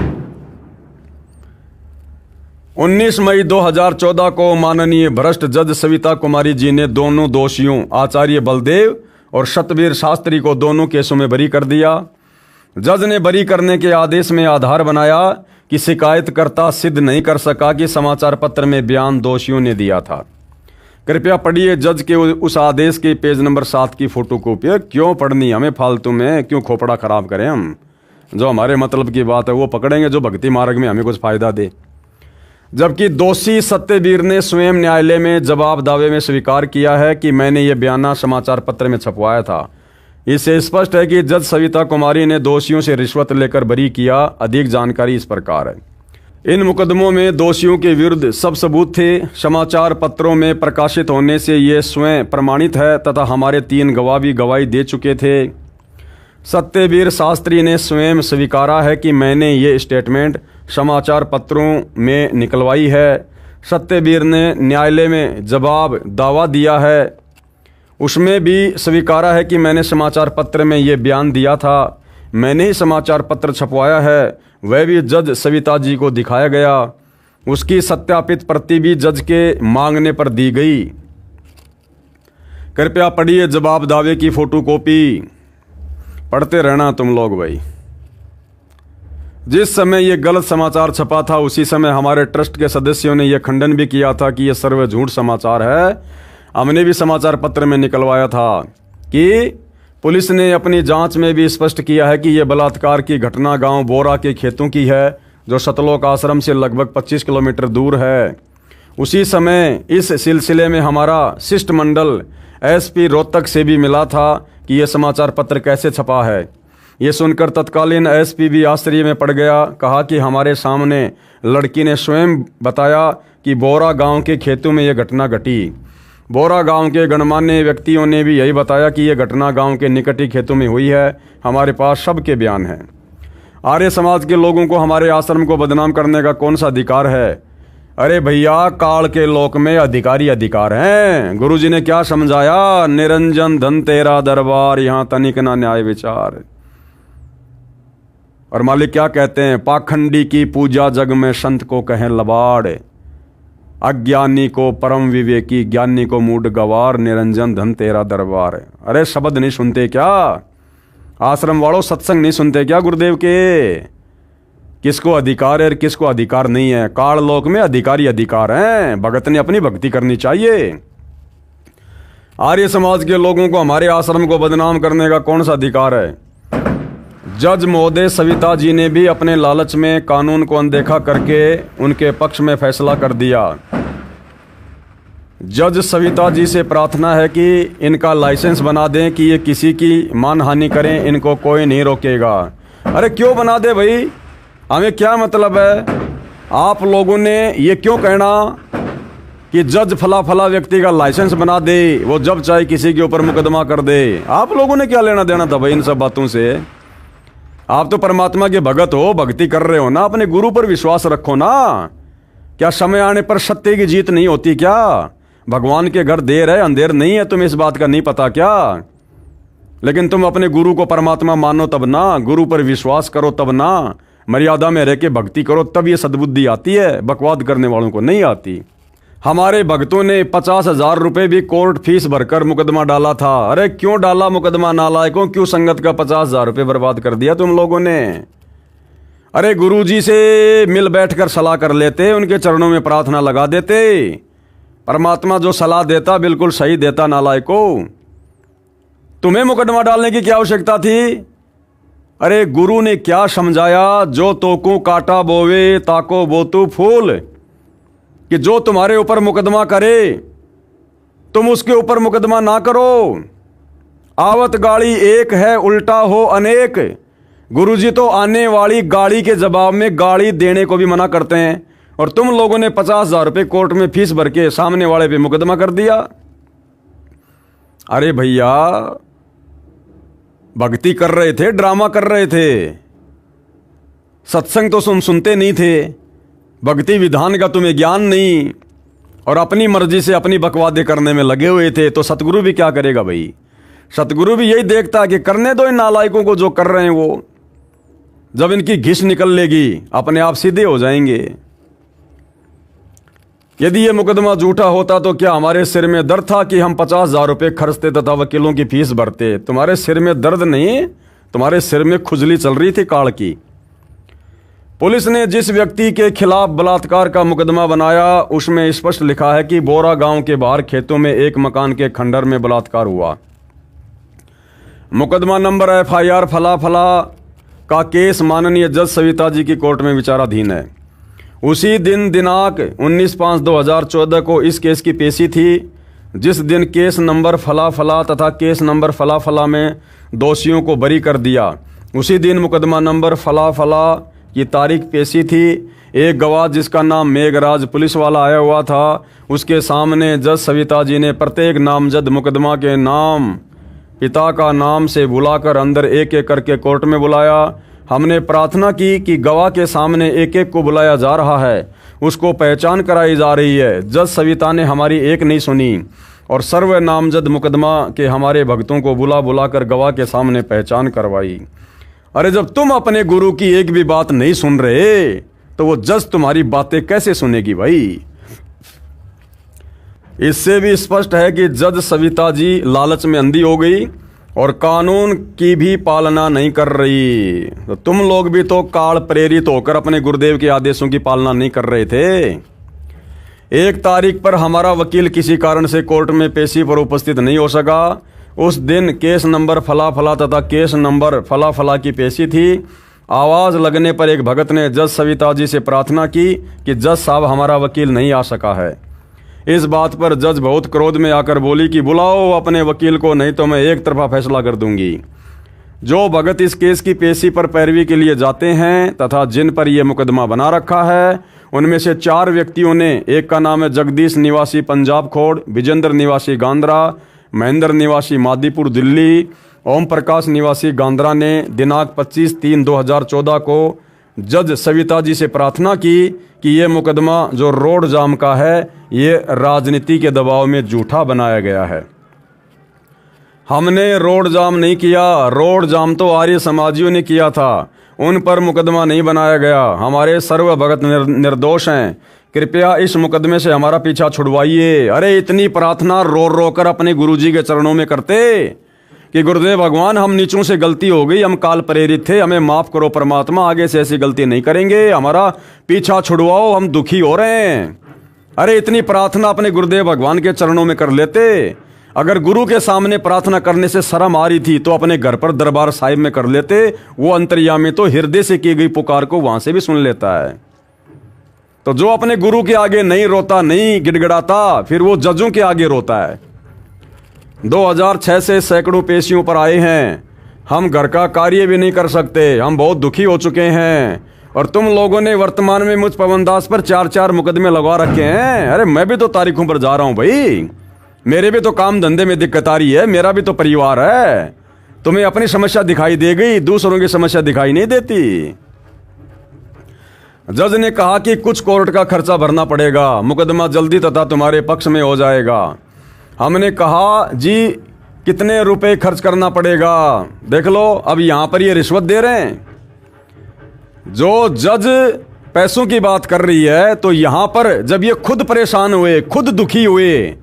19 मई 2014 को माननीय भ्रष्ट जज सविता कुमारी जी ने दोनों दोषियों आचार्य बलदेव और सतवीर शास्त्री को दोनों केसों में बरी कर दिया। जज ने बरी करने के आदेश में आधार बनाया कि शिकायतकर्ता सिद्ध नहीं कर सका कि समाचार पत्र में बयान दोषियों ने दिया था। कृपया पढ़िए जज के उस आदेश के पेज नंबर 7 की फोटोकॉपी। क्यों पढ़नी हमें फालतू में, क्यों खोपड़ा खराब करें हम? जो हमारे मतलब की बात है वो पकड़ेंगे, जो भक्ति मार्ग में हमें कुछ फायदा दे। जबकि दोषी सत्यवीर ने स्वयं न्यायालय में जवाब दावे में स्वीकार किया है कि मैंने ये बयाना समाचार पत्र में छपवाया था। इससे स्पष्ट है कि जज सविता कुमारी ने दोषियों से रिश्वत लेकर बरी किया। अधिक जानकारी इस प्रकार है। इन मुकदमों में दोषियों के विरुद्ध सब सबूत थे। समाचार पत्रों में प्रकाशित होने से ये स्वयं प्रमाणित है तथा हमारे 3 गवाह भी गवाही दे चुके थे। सत्यवीर शास्त्री ने स्वयं स्वीकारा है कि मैंने ये स्टेटमेंट समाचार पत्रों में निकलवाई है। सत्यवीर ने न्यायालय में जवाब दावा दिया है, उसमें भी स्वीकारा है कि मैंने समाचार पत्र में ये बयान दिया था। मैंने ही समाचार पत्र छपवाया है, वह भी जज सविता जी को दिखाया गया। उसकी सत्यापित प्रति भी जज के मांगने पर दी गई। कृपया पढ़िए जवाब दावे की फोटोकॉपी। पढ़ते रहना तुम लोग भाई। जिस समय ये गलत समाचार छपा था उसी समय हमारे ट्रस्ट के सदस्यों ने यह खंडन भी किया था कि यह सर्व झूठ समाचार है। हमने भी समाचार पत्र में निकलवाया था कि पुलिस ने अपनी जांच में भी स्पष्ट किया है कि यह बलात्कार की घटना गांव बोरा के खेतों की है, जो सतलोक आश्रम से लगभग 25 किलोमीटर दूर है। उसी समय इस सिलसिले में हमारा शिष्टमंडल एसपी रोहतक से भी मिला था कि यह समाचार पत्र कैसे छपा है। ये सुनकर तत्कालीन एसपी भी आश्चर्य में पड़ गया। कहा कि हमारे सामने लड़की ने स्वयं बताया कि बोरा गांव के खेतों में यह घटना घटी। बोरा गांव के गणमान्य व्यक्तियों ने भी यही बताया कि यह घटना गांव के निकट ही खेतों में हुई है। हमारे पास सबके बयान हैं। आर्य समाज के लोगों को हमारे आश्रम को बदनाम करने का कौन सा अधिकार है? अरे भैया, काल के लोक में अधिकारी अधिकार हैं। गुरुजी ने क्या समझाया? निरंजन धन तेरा दरबार, यहाँ तनिक ना न्याय विचार। और मालिक क्या कहते हैं? पाखंडी की पूजा जग में संत को कहें लबाड़, अज्ञानी को परम विवेकी, ज्ञानी को मूड गवार, निरंजन धन तेरा दरबार। अरे शब्द नहीं सुनते क्या? आश्रम वालों सत्संग नहीं सुनते क्या गुरुदेव के? किसको अधिकार है और किसको अधिकार नहीं है? काल लोक में अधिकारी अधिकार हैं। भगत ने अपनी भक्ति करनी चाहिए। आर्य समाज के लोगों को हमारे आश्रम को बदनाम करने का कौन सा अधिकार है? जज महोदय सविता जी ने भी अपने लालच में कानून को अनदेखा करके उनके पक्ष में फैसला कर दिया। जज सविता जी से प्रार्थना है कि इनका लाइसेंस बना दें कि ये किसी की मानहानि करें, इनको कोई नहीं रोकेगा। अरे क्यों बना दे भाई? हमें क्या मतलब है? आप लोगों ने ये क्यों कहना कि जज फला फला व्यक्ति का लाइसेंस बना दे, वो जब चाहे किसी के ऊपर मुकदमा कर दे? आप लोगों ने क्या लेना देना था भाई इन सब बातों से? आप तो परमात्मा के भगत हो, भक्ति कर रहे हो ना, अपने गुरु पर विश्वास रखो ना। क्या समय आने पर सत्य की जीत नहीं होती क्या? भगवान के घर देर है अंधेर नहीं है, तुम्हें इस बात का नहीं पता क्या? लेकिन तुम अपने गुरु को परमात्मा मानो तब ना, गुरु पर विश्वास करो तब ना, मर्यादा में रह के भक्ति करो तब ये सद्बुद्धि आती है। बकवाद करने वालों को नहीं आती। हमारे भक्तों ने 50,000 रुपए भी कोर्ट फीस भरकर मुकदमा डाला था। अरे क्यों डाला मुकदमा नालायकों? क्यों संगत का 50,000 रुपए बर्बाद कर दिया तुम लोगों ने? अरे गुरुजी से मिल बैठकर सलाह कर लेते, उनके चरणों में प्रार्थना लगा देते। परमात्मा जो सलाह देता बिल्कुल सही देता नालायकों। तुम्हें मुकदमा डालने की क्या आवश्यकता थी? अरे गुरु ने क्या समझाया? जो तोकू काटा बोवे ताको बोतू फूल, कि जो तुम्हारे ऊपर मुकदमा करे तुम उसके ऊपर मुकदमा ना करो। आवत गाड़ी एक है उल्टा हो अनेक। गुरुजी तो आने वाली गाड़ी के जवाब में गाड़ी देने को भी मना करते हैं, और तुम लोगों ने 50,000 रुपये कोर्ट में फीस भर के सामने वाले पे मुकदमा कर दिया। अरे भैया, भक्ति कर रहे थे, ड्रामा कर रहे थे, सत्संग तो सुनते नहीं थे, भक्ति विधान का तुम्हें ज्ञान नहीं, और अपनी मर्जी से अपनी बकवादे करने में लगे हुए थे। तो सतगुरु भी क्या करेगा भाई? सतगुरु भी यही देखता है कि करने दो इन नालायकों को जो कर रहे हैं वो। जब इनकी घिस निकल लेगी अपने आप सीधे हो जाएंगे। यदि ये मुकदमा झूठा होता तो क्या हमारे सिर में दर्द था कि हम 50,000 रुपये खर्चते तथा वकीलों की फीस भरते? तुम्हारे सिर में दर्द नहीं, तुम्हारे सिर में खुजली चल रही थी काल की। पुलिस ने जिस व्यक्ति के खिलाफ बलात्कार का मुकदमा बनाया उसमें स्पष्ट लिखा है कि बोरा गांव के बाहर खेतों में एक मकान के खंडर में बलात्कार हुआ। मुकदमा नंबर FIR फला फला का केस माननीय जज सविता जी की कोर्ट में विचाराधीन है। उसी दिन दिनांक 19/5/2014 को इस केस की पेशी थी, जिस दिन केस नंबर फला फला तथा केस नंबर फला फला में दोषियों को बरी कर दिया। उसी दिन मुकदमा नंबर फला फला की तारीख पेशी थी। एक गवाह जिसका नाम मेघराज पुलिस वाला आया हुआ था, उसके सामने जज सविता जी ने प्रत्येक नामजद मुकदमा के नाम पिता का नाम से बुलाकर अंदर एक एक करके कोर्ट में बुलाया। हमने प्रार्थना की कि गवाह के सामने एक एक को बुलाया जा रहा है, उसको पहचान कराई जा रही है। जज सविता ने हमारी एक नहीं सुनी और सर्व नामजद मुकदमा के हमारे भक्तों को बुला बुलाकर गवाह के सामने पहचान करवाई। अरे जब तुम अपने गुरु की एक भी बात नहीं सुन रहे तो वो जज तुम्हारी बातें कैसे सुनेगी भाई? इससे भी स्पष्ट है कि जज सविता जी लालच में अंधी हो गई और कानून की भी पालना नहीं कर रही। तो तुम लोग भी तो काल प्रेरित होकर अपने गुरुदेव के आदेशों की पालना नहीं कर रहे थे। 1 तारीख पर हमारा वकील किसी कारण से कोर्ट में पेशी पर उपस्थित नहीं हो सका। उस दिन केस नंबर फला फला तथा केस नंबर फला फला की पेशी थी। आवाज़ लगने पर एक भगत ने जज सविता जी से प्रार्थना की कि जज साहब हमारा वकील नहीं आ सका है। इस बात पर जज बहुत क्रोध में आकर बोली कि बुलाओ अपने वकील को, नहीं तो मैं एक तरफा फैसला कर दूंगी। जो भगत इस केस की पेशी पर पैरवी के लिए जाते हैं तथा जिन पर यह मुकदमा बना रखा है, उनमें से 4 व्यक्तियों ने, एक का नाम है जगदीश निवासी पंजाब खोड़, विजेंद्र निवासी गांद्रा, महेंद्र निवासी मादीपुर दिल्ली, ओम प्रकाश निवासी गांद्रा ने दिनांक 25/3/2014 को जज सविता जी से प्रार्थना की कि ये मुकदमा जो रोड जाम का है, ये राजनीति के दबाव में झूठा बनाया गया है। हमने रोड जाम नहीं किया, रोड जाम तो आर्य समाजियों ने किया था, उन पर मुकदमा नहीं बनाया गया। हमारे सर्व भगत निर्दोष हैं, कृपया इस मुकदमे से हमारा पीछा छुड़वाइए। अरे इतनी प्रार्थना रो रो कर अपने गुरुजी के चरणों में करते कि गुरुदेव भगवान, हम नीचों से गलती हो गई, हम काल प्रेरित थे, हमें माफ करो परमात्मा, आगे से ऐसी गलती नहीं करेंगे, हमारा पीछा छुड़वाओ, हम दुखी हो रहे हैं। अरे इतनी प्रार्थना अपने गुरुदेव भगवान के चरणों में कर लेते। अगर गुरु के सामने प्रार्थना करने से शर्म आ रही थी तो अपने घर पर दरबार साहिब में कर लेते। वो अंतर्यामी तो हृदय से की गई पुकार को वहां से भी सुन लेता है। तो जो अपने गुरु के आगे नहीं रोता, नहीं गिड़गिड़ाता, फिर वो जजों के आगे रोता है। 2006 से सैकड़ों पेशियों पर आए हैं, हम घर का कार्य भी नहीं कर सकते, हम बहुत दुखी हो चुके हैं। और तुम लोगों ने वर्तमान में मुझ पवन दास पर 4-4 मुकदमे लगवा रखे हैं। अरे मैं भी तो तारीखों पर जा रहा हूं भाई, मेरे भी तो काम धंधे में दिक्कत आ रही है, मेरा भी तो परिवार है। तुम्हें अपनी समस्या दिखाई दे गई, दूसरों की समस्या दिखाई नहीं देती। जज ने कहा कि कुछ कोर्ट का खर्चा भरना पड़ेगा, मुकदमा जल्दी तथा तुम्हारे पक्ष में हो जाएगा। हमने कहा जी कितने रुपए खर्च करना पड़ेगा? देख लो, अब यहां पर ये रिश्वत दे रहे हैं। जो जज पैसों की बात कर रही है, तो यहां पर जब ये खुद परेशान हुए, खुद दुखी हुए,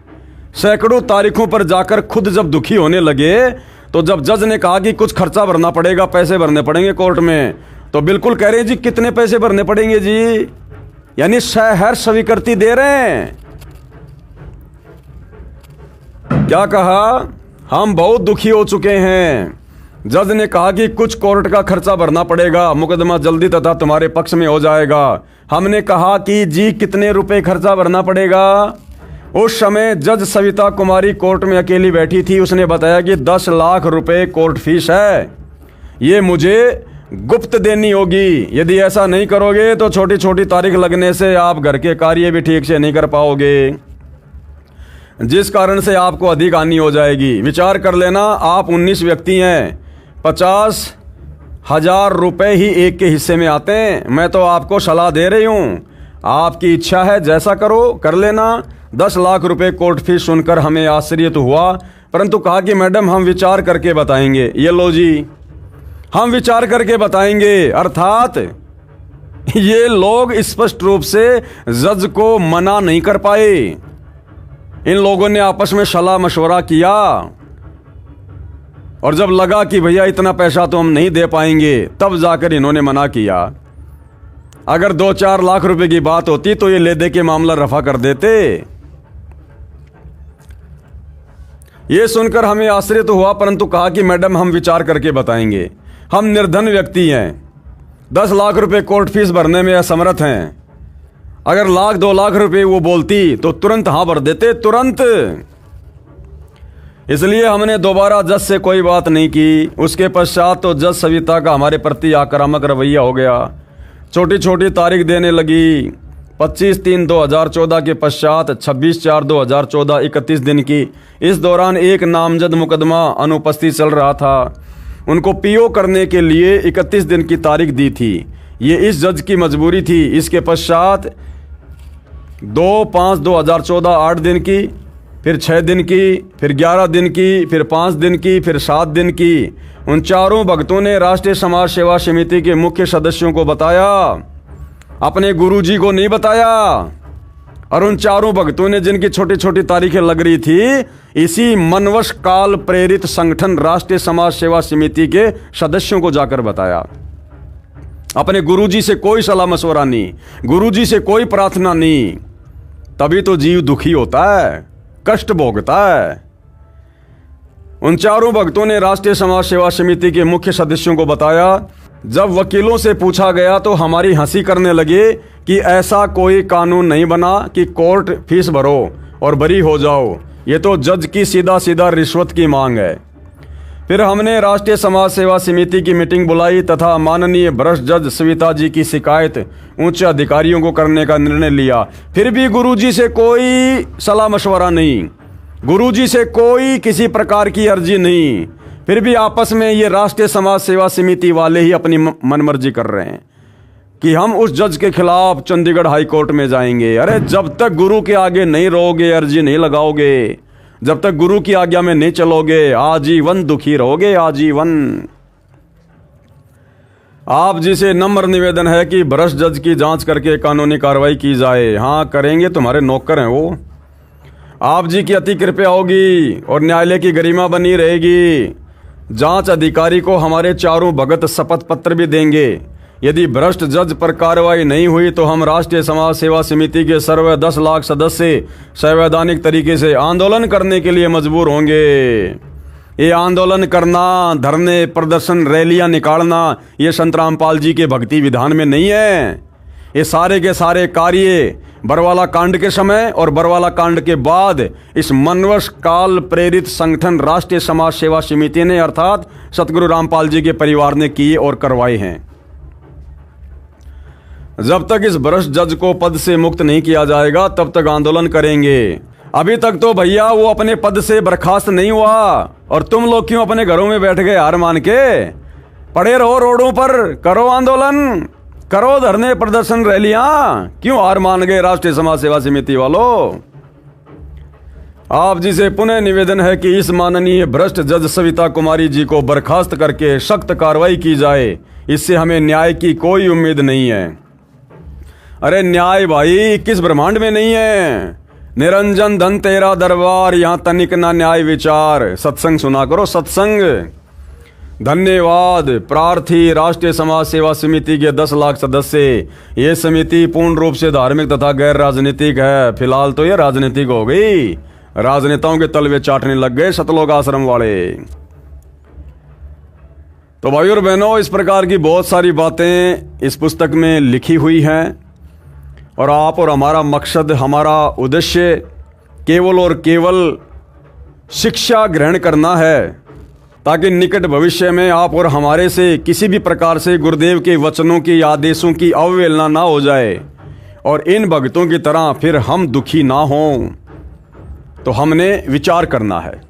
सैकड़ों तारीखों पर जाकर खुद जब दुखी होने लगे, तो जब जज ने कहा कि कुछ खर्चा भरना पड़ेगा, पैसे भरने पड़ेंगे कोर्ट में, तो बिल्कुल कह रहे हैं जी कितने पैसे भरने पड़ेंगे जी, यानी सहर्ष स्वीकृति दे रहे हैं। क्या कहा? हम बहुत दुखी हो चुके हैं। जज ने कहा कि कुछ कोर्ट का खर्चा भरना पड़ेगा, मुकदमा जल्दी तथा तुम्हारे पक्ष में हो जाएगा। हमने कहा कि जी कितने रुपए खर्चा भरना पड़ेगा? उस समय जज सविता कुमारी कोर्ट में अकेली बैठी थी। उसने बताया कि 10 लाख रुपए कोर्ट फीस है, ये मुझे गुप्त देनी होगी। यदि ऐसा नहीं करोगे तो छोटी छोटी तारीख लगने से आप घर के कार्य भी ठीक से नहीं कर पाओगे, जिस कारण से आपको अधिक हानि हो जाएगी। विचार कर लेना, आप 19 व्यक्ति हैं, 50,000 रुपए ही एक के हिस्से में आते हैं। मैं तो आपको सलाह दे रही हूं, आपकी इच्छा है जैसा करो, कर लेना। 10 लाख रुपए कोर्ट फीस सुनकर हमें आश्चर्य तो हुआ, परंतु कहा कि मैडम हम विचार करके बताएंगे। ये लो जी, हम विचार करके बताएंगे। अर्थात ये लोग स्पष्ट रूप से जज को मना नहीं कर पाए। इन लोगों ने आपस में सलाह मशवरा किया, और जब लगा कि भैया इतना पैसा तो हम नहीं दे पाएंगे, तब जाकर इन्होंने मना किया। अगर 2-4 लाख रुपए की बात होती तो ये ले दे के मामला रफा कर देते। ये सुनकर हमें आश्चर्य तो हुआ, परंतु कहा कि मैडम हम विचार करके बताएंगे। हम निर्धन व्यक्ति हैं, 10 लाख रुपए कोर्ट फीस भरने में असमर्थ हैं। अगर 1-2 लाख रुपए वो बोलती तो तुरंत हाँ भर देते, तुरंत। इसलिए हमने दोबारा जज से कोई बात नहीं की। उसके पश्चात तो जज सविता का हमारे प्रति आक्रामक रवैया हो गया, छोटी छोटी तारीख देने लगी। 25/3/2014 के पश्चात 26/4/2014 31 दिन की। इस दौरान एक नामजद मुकदमा अनुपस्थित चल रहा था, उनको पीओ करने के लिए 31 दिन की तारीख दी थी। ये इस जज की मजबूरी थी। इसके पश्चात 2/5/2014 8 दिन की, फिर 6 दिन की, फिर 11 दिन की, फिर 5 दिन की, फिर 7 दिन की। उन चारों भक्तों ने राष्ट्रीय समाज सेवा समिति के मुख्य सदस्यों को बताया, अपने गुरुजी को नहीं बताया। और उन चारों भक्तों ने जिनकी छोटी छोटी तारीखें लग रही थी, इसी मनवश काल प्रेरित संगठन राष्ट्रीय समाज सेवा समिति के सदस्यों को जाकर बताया। अपने गुरुजी से कोई सलाह मशवरा नहीं, गुरुजी से कोई प्रार्थना नहीं, तभी तो जीव दुखी होता है, कष्ट भोगता है। उन चारों भक्तों ने राष्ट्रीय समाज सेवा समिति के मुख्य सदस्यों को बताया। जब वकीलों से पूछा गया तो हमारी हंसी करने लगे कि ऐसा कोई कानून नहीं बना कि कोर्ट फीस भरो और बरी हो जाओ, ये तो जज की सीधा सीधा रिश्वत की मांग है। फिर हमने राष्ट्रीय समाज सेवा समिति की मीटिंग बुलाई तथा माननीय भ्रष्ट जज सविता जी की शिकायत उच्च अधिकारियों को करने का निर्णय लिया। फिर भी गुरुजी से कोई सलाह मशवरा नहीं, गुरुजी से कोई किसी प्रकार की अर्जी नहीं। फिर भी आपस में ये राष्ट्रीय समाज सेवा समिति वाले ही अपनी मनमर्जी कर रहे हैं कि हम उस जज के खिलाफ चंडीगढ़ हाई कोर्ट में जाएंगे। अरे जब तक गुरु के आगे नहीं रहोगे, अर्जी नहीं लगाओगे, जब तक गुरु की आज्ञा में नहीं चलोगे, आजीवन दुखी रहोगे, आजीवन। आप जी से नम्र निवेदन है कि भ्रष्ट जज की जांच करके कानूनी कार्रवाई की जाए। हाँ करेंगे, तुम्हारे नौकर हैं वो। आप जी की अति कृपया होगी और न्यायालय की गरिमा बनी रहेगी। जांच अधिकारी को हमारे चारों भगत शपथ पत्र भी देंगे। यदि भ्रष्ट जज पर कार्रवाई नहीं हुई तो हम राष्ट्रीय समाज सेवा समिति के सर्वे 10 लाख सदस्य संवैधानिक तरीके से आंदोलन करने के लिए मजबूर होंगे। ये आंदोलन करना, धरने, प्रदर्शन, रैलियां निकालना, ये संत रामपाल जी के भक्ति विधान में नहीं है। ये सारे के सारे कार्य बरवाला कांड के समय और बरवाला कांड के बाद इस मनवश काल प्रेरित संगठन राष्ट्रीय समाज सेवा समिति ने अर्थात सतगुरु रामपाल जी के परिवार ने किए और करवाए हैं। जब तक इस भ्रष्ट जज को पद से मुक्त नहीं किया जाएगा तब तक आंदोलन करेंगे। अभी तक तो भैया वो अपने पद से बर्खास्त नहीं हुआ और तुम लोग क्यों अपने घरों में बैठ गए हार मान के? पड़े रहो रोडों पर, करो आंदोलन, करो धरने, प्रदर्शन, रैलियां। क्यों हार मान गए राष्ट्रीय समाज सेवा समिति वालों? आप जी से पुनः निवेदन है कि इस माननीय भ्रष्ट जज सविता कुमारी जी को बर्खास्त करके सख्त कार्रवाई की जाए। इससे हमें न्याय की कोई उम्मीद नहीं है। अरे न्याय भाई किस ब्रह्मांड में नहीं है? निरंजन धन तेरा दरबार, यहां तनिक ना न्याय विचार। सत्संग सुना करो, सत्संग। धन्यवाद। प्रार्थी राष्ट्रीय समाज सेवा समिति के 10 लाख सदस्य। ये समिति पूर्ण रूप से धार्मिक तथा गैर राजनीतिक है। फिलहाल तो ये राजनीतिक हो गई, राजनेताओं के तलवे चाटने लग गए सतलोक आश्रम वाले। तो भाई और बहनों, इस प्रकार की बहुत सारी बातें इस पुस्तक में लिखी हुई हैं और आप और हमारा मकसद, हमारा उद्देश्य केवल और केवल शिक्षा ग्रहण करना है ताकि निकट भविष्य में आप और हमारे से किसी भी प्रकार से गुरुदेव के वचनों की, आदेशों की अवहेलना ना हो जाए और इन भक्तों की तरह फिर हम दुखी ना हों। तो हमने विचार करना है।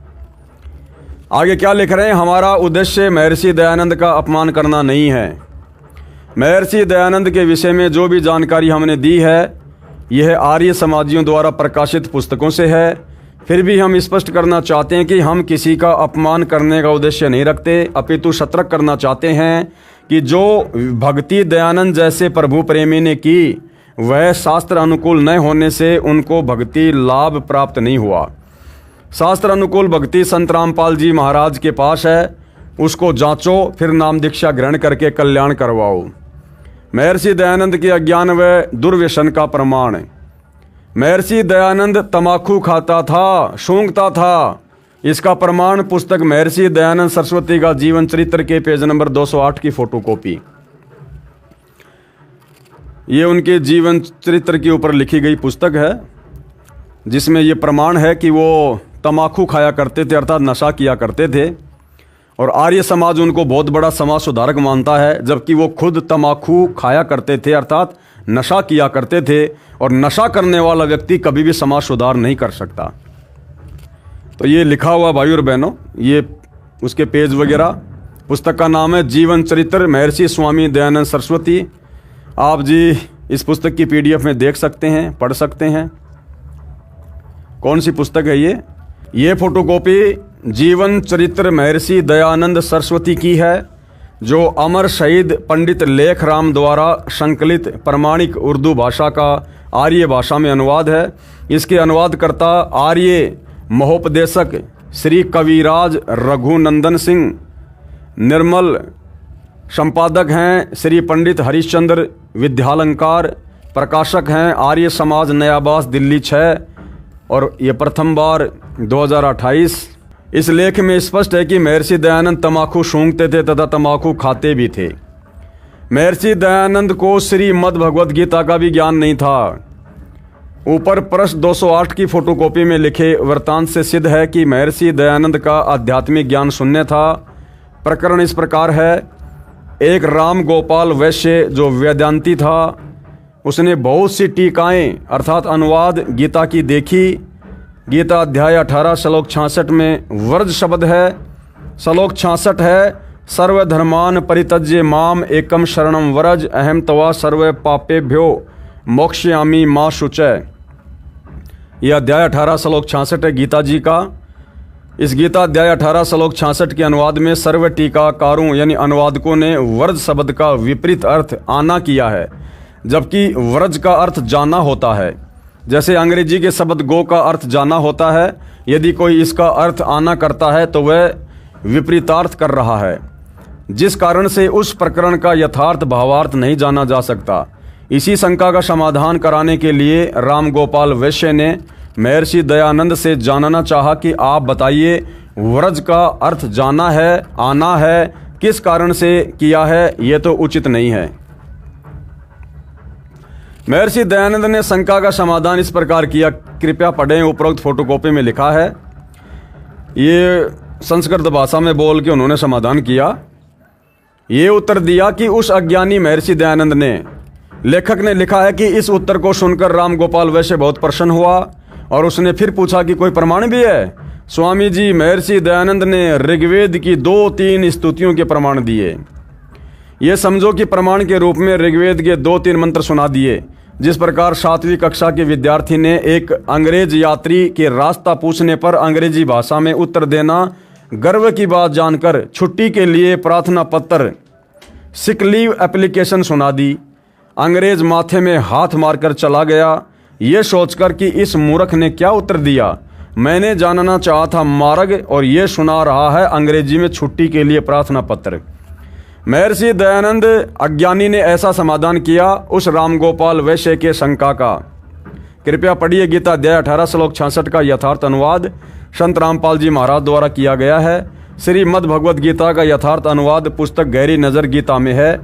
आगे क्या लिख रहे हैं? हमारा उद्देश्य महर्षि दयानंद का अपमान करना नहीं है। महर्षि दयानंद के विषय में जो भी जानकारी हमने दी है यह आर्य समाजियों द्वारा प्रकाशित पुस्तकों से है। फिर भी हम स्पष्ट करना चाहते हैं कि हम किसी का अपमान करने का उद्देश्य नहीं रखते, अपितु सतर्क करना चाहते हैं कि जो भक्ति दयानंद जैसे प्रभु प्रेमी ने की वह शास्त्र अनुकूल न होने से उनको भक्ति लाभ प्राप्त नहीं हुआ। शास्त्र अनुकूल भक्ति संत रामपाल जी महाराज के पास है, उसको जांचो, फिर नाम दीक्षा ग्रहण करके कल्याण करवाओ। महर्षि दयानंद के अज्ञान व दुर्व्यसन का प्रमाण। महर्षि दयानंद तमाकू खाता था, सूंघता था। इसका प्रमाण पुस्तक महर्षि दयानंद सरस्वती का जीवन चरित्र के पेज नंबर 208 की फोटोकॉपी। ये उनके जीवन चरित्र के ऊपर लिखी गई पुस्तक है जिसमें ये प्रमाण है कि वो तमाकू खाया करते थे, अर्थात नशा किया करते थे और आर्य समाज उनको बहुत बड़ा समाज सुधारक मानता है, जबकि वो खुद तमाकू खाया करते थे, अर्थात नशा किया करते थे। और नशा करने वाला व्यक्ति कभी भी समाज सुधार नहीं कर सकता। तो ये लिखा हुआ भाई और बहनों, ये उसके पेज वगैरह। पुस्तक का नाम है जीवन चरित्र महर्षि स्वामी दयानंद सरस्वती। आप जी इस पुस्तक की PDF में देख सकते हैं, पढ़ सकते हैं। कौन सी पुस्तक है ये फोटोकॉपी जीवन चरित्र महर्षि दयानंद सरस्वती की है, जो अमर शहीद पंडित लेखराम द्वारा संकलित प्रमाणिक उर्दू भाषा का आर्य भाषा में अनुवाद है। इसके अनुवादकर्ता आर्य महोपदेशक श्री कविराज रघुनंदन सिंह निर्मल। संपादक हैं श्री पंडित हरिश्चंद्र विद्यालंकार। प्रकाशक हैं आर्य समाज, नयाबास, दिल्ली 6, और ये प्रथम बार 2028। इस लेख में स्पष्ट है कि महर्षि दयानंद तम्बाकू सूंघते थे तथा तम्बाकू खाते भी थे। महर्षि दयानंद को श्रीमद् भगवद गीता का भी ज्ञान नहीं था। ऊपर पृष्ठ 208 की फोटोकॉपी में लिखे वृत्तांत से सिद्ध है कि महर्षि दयानंद का आध्यात्मिक ज्ञान शून्य था। प्रकरण इस प्रकार है। एक राम गोपाल वैश्य जो वेदांती था, उसने बहुत सी टीकाएं अर्थात अनुवाद गीता की देखी। गीता अध्याय 18 श्लोक 66 में वर्ज शब्द है। श्लोक 66 है, सर्वधर्मान परित्यज्य माम एकम शरणम व्रज अहम तवा सर्व पापेभ्यो मोक्षयामि मा शुचय। यह अध्याय 18 श्लोक 66 है गीता जी का। इस गीता अध्याय 18 श्लोक 66 के अनुवाद में सर्व टीकाकारों यानी अनुवादकों ने व्रज शब्द का विपरीत अर्थ आना किया है, जबकि व्रज का अर्थ जाना होता है। जैसे अंग्रेजी के शब्द गो का अर्थ जाना होता है, यदि कोई इसका अर्थ आना करता है तो वह विपरीतार्थ कर रहा है, जिस कारण से उस प्रकरण का यथार्थ भावार्थ नहीं जाना जा सकता। इसी शंका का समाधान कराने के लिए राम गोपाल वैश्य ने महर्षि दयानंद से जानना चाहा कि आप बताइए, व्रज का अर्थ जाना है, आना है, किस कारण से किया है, यह तो उचित नहीं है। महर्षि दयानंद ने शंका का समाधान इस प्रकार किया, कृपया पढ़ें। उपरोक्त फोटोकॉपी में लिखा है। ये संस्कृत भाषा में बोल के उन्होंने समाधान किया। ये उत्तर दिया कि उस अज्ञानी महर्षि दयानंद ने, लेखक ने लिखा है कि इस उत्तर को सुनकर राम गोपाल वैश्य बहुत प्रसन्न हुआ और उसने फिर पूछा कि कोई प्रमाण भी है। स्वामी जी, महर्षि दयानंद ने ऋग्वेद की 2-3 स्तुतियों के प्रमाण दिए। ये समझो कि प्रमाण के रूप में ऋग्वेद के 2-3 मंत्र सुना दिए। जिस प्रकार 7वीं कक्षा के विद्यार्थी ने एक अंग्रेज यात्री के रास्ता पूछने पर अंग्रेजी भाषा में उत्तर देना गर्व की बात जानकर छुट्टी के लिए प्रार्थना पत्र सिक लीव एप्लीकेशन सुना दी। अंग्रेज माथे में हाथ मारकर चला गया, ये सोचकर कि इस मूर्ख ने क्या उत्तर दिया। मैंने जानना चाहा था मार्ग, और ये सुना रहा है अंग्रेजी में छुट्टी के लिए प्रार्थना पत्र। महर्षि दयानंद अज्ञानी ने ऐसा समाधान किया उस रामगोपाल वैश्य के शंका का। कृपया पढ़िए गीता अध्याय 18 श्लोक 66 का यथार्थ अनुवाद संत रामपाल जी महाराज द्वारा किया गया है। श्रीमद् भगवद गीता का यथार्थ अनुवाद पुस्तक गहरी नज़र गीता में है।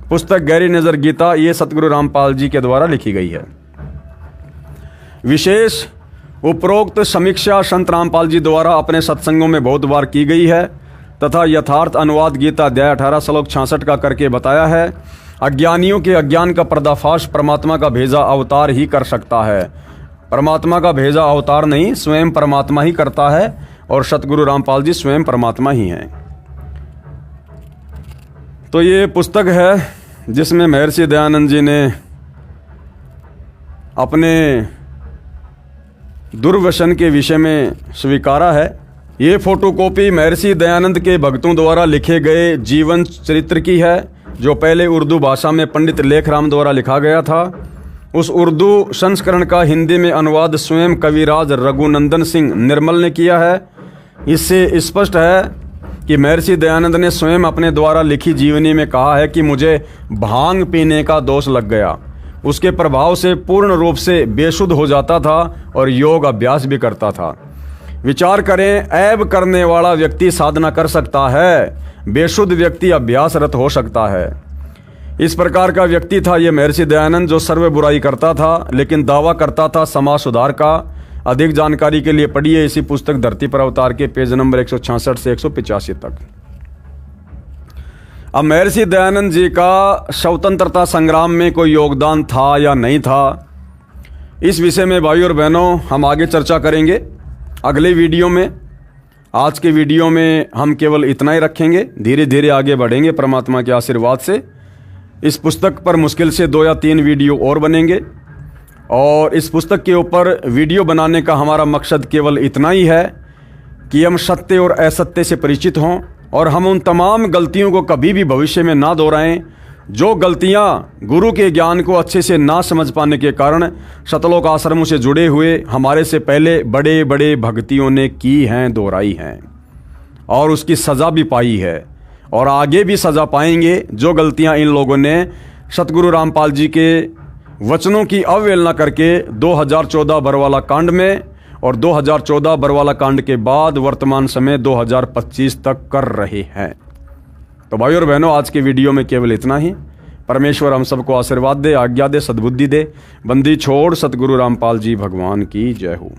पुस्तक गहरी नज़र गीता ये सतगुरु रामपाल जी के द्वारा लिखी गई है। विशेष उपरोक्त समीक्षा संत रामपाल जी द्वारा अपने सत्संगों में बहुत बार की गई है तथा यथार्थ अनुवाद गीता अध्याय 18 श्लोक 66 का करके बताया है। अज्ञानियों के अज्ञान का पर्दाफाश परमात्मा का भेजा अवतार ही कर सकता है। परमात्मा का भेजा अवतार नहीं, स्वयं परमात्मा ही करता है, और सतगुरु रामपाल जी स्वयं परमात्मा ही हैं। तो ये पुस्तक है जिसमें महर्षि दयानंद जी ने अपने दुर्व्यसन के विषय में स्वीकारा है। ये फोटोकॉपी महर्षि दयानंद के भक्तों द्वारा लिखे गए जीवन चरित्र की है, जो पहले उर्दू भाषा में पंडित लेखराम द्वारा लिखा गया था। उस उर्दू संस्करण का हिंदी में अनुवाद स्वयं कविराज रघुनंदन सिंह निर्मल ने किया है। इससे स्पष्ट है कि महर्षि दयानंद ने स्वयं अपने द्वारा लिखी जीवनी में कहा है कि मुझे भांग पीने का दोष लग गया। उसके प्रभाव से पूर्ण रूप से बेसुध हो जाता था और योग अभ्यास भी करता था। विचार करें, ऐब करने वाला व्यक्ति साधना कर सकता है, बेसुध व्यक्ति अभ्यासरत हो सकता है। इस प्रकार का व्यक्ति था ये महर्षि दयानंद, जो सर्व बुराई करता था लेकिन दावा करता था समाज सुधार का। अधिक जानकारी के लिए पढ़िए इसी पुस्तक धरती पर अवतार के पेज नंबर 166 से 185 तक। अब महर्षि दयानंद जी का स्वतंत्रता संग्राम में कोई योगदान था या नहीं था, इस विषय में भाइयों और बहनों हम आगे चर्चा करेंगे अगले वीडियो में। आज के वीडियो में हम केवल इतना ही रखेंगे, धीरे धीरे आगे बढ़ेंगे परमात्मा के आशीर्वाद से। इस पुस्तक पर मुश्किल से 2 या 3 वीडियो और बनेंगे, और इस पुस्तक के ऊपर वीडियो बनाने का हमारा मकसद केवल इतना ही है कि हम सत्य और असत्य से परिचित हों और हम उन तमाम गलतियों को कभी भी भविष्य में ना दोहराएं जो गलतियां गुरु के ज्ञान को अच्छे से ना समझ पाने के कारण शतलोक आश्रमों से जुड़े हुए हमारे से पहले बड़े बड़े भक्तियों ने की हैं, दोहराई हैं, और उसकी सज़ा भी पाई है और आगे भी सज़ा पाएंगे। जो गलतियां इन लोगों ने सतगुरु रामपाल जी के वचनों की अवहेलना करके 2014 बरवाला कांड में और 2014 बरवाला कांड के बाद वर्तमान समय 2025 तक कर रहे हैं। तो भाई और बहनों, आज के वीडियो में केवल इतना ही। परमेश्वर हम सबको आशीर्वाद दे, आज्ञा दे, सद्बुद्धि दे। बंदी छोड़ सतगुरु रामपाल जी भगवान की जय हो।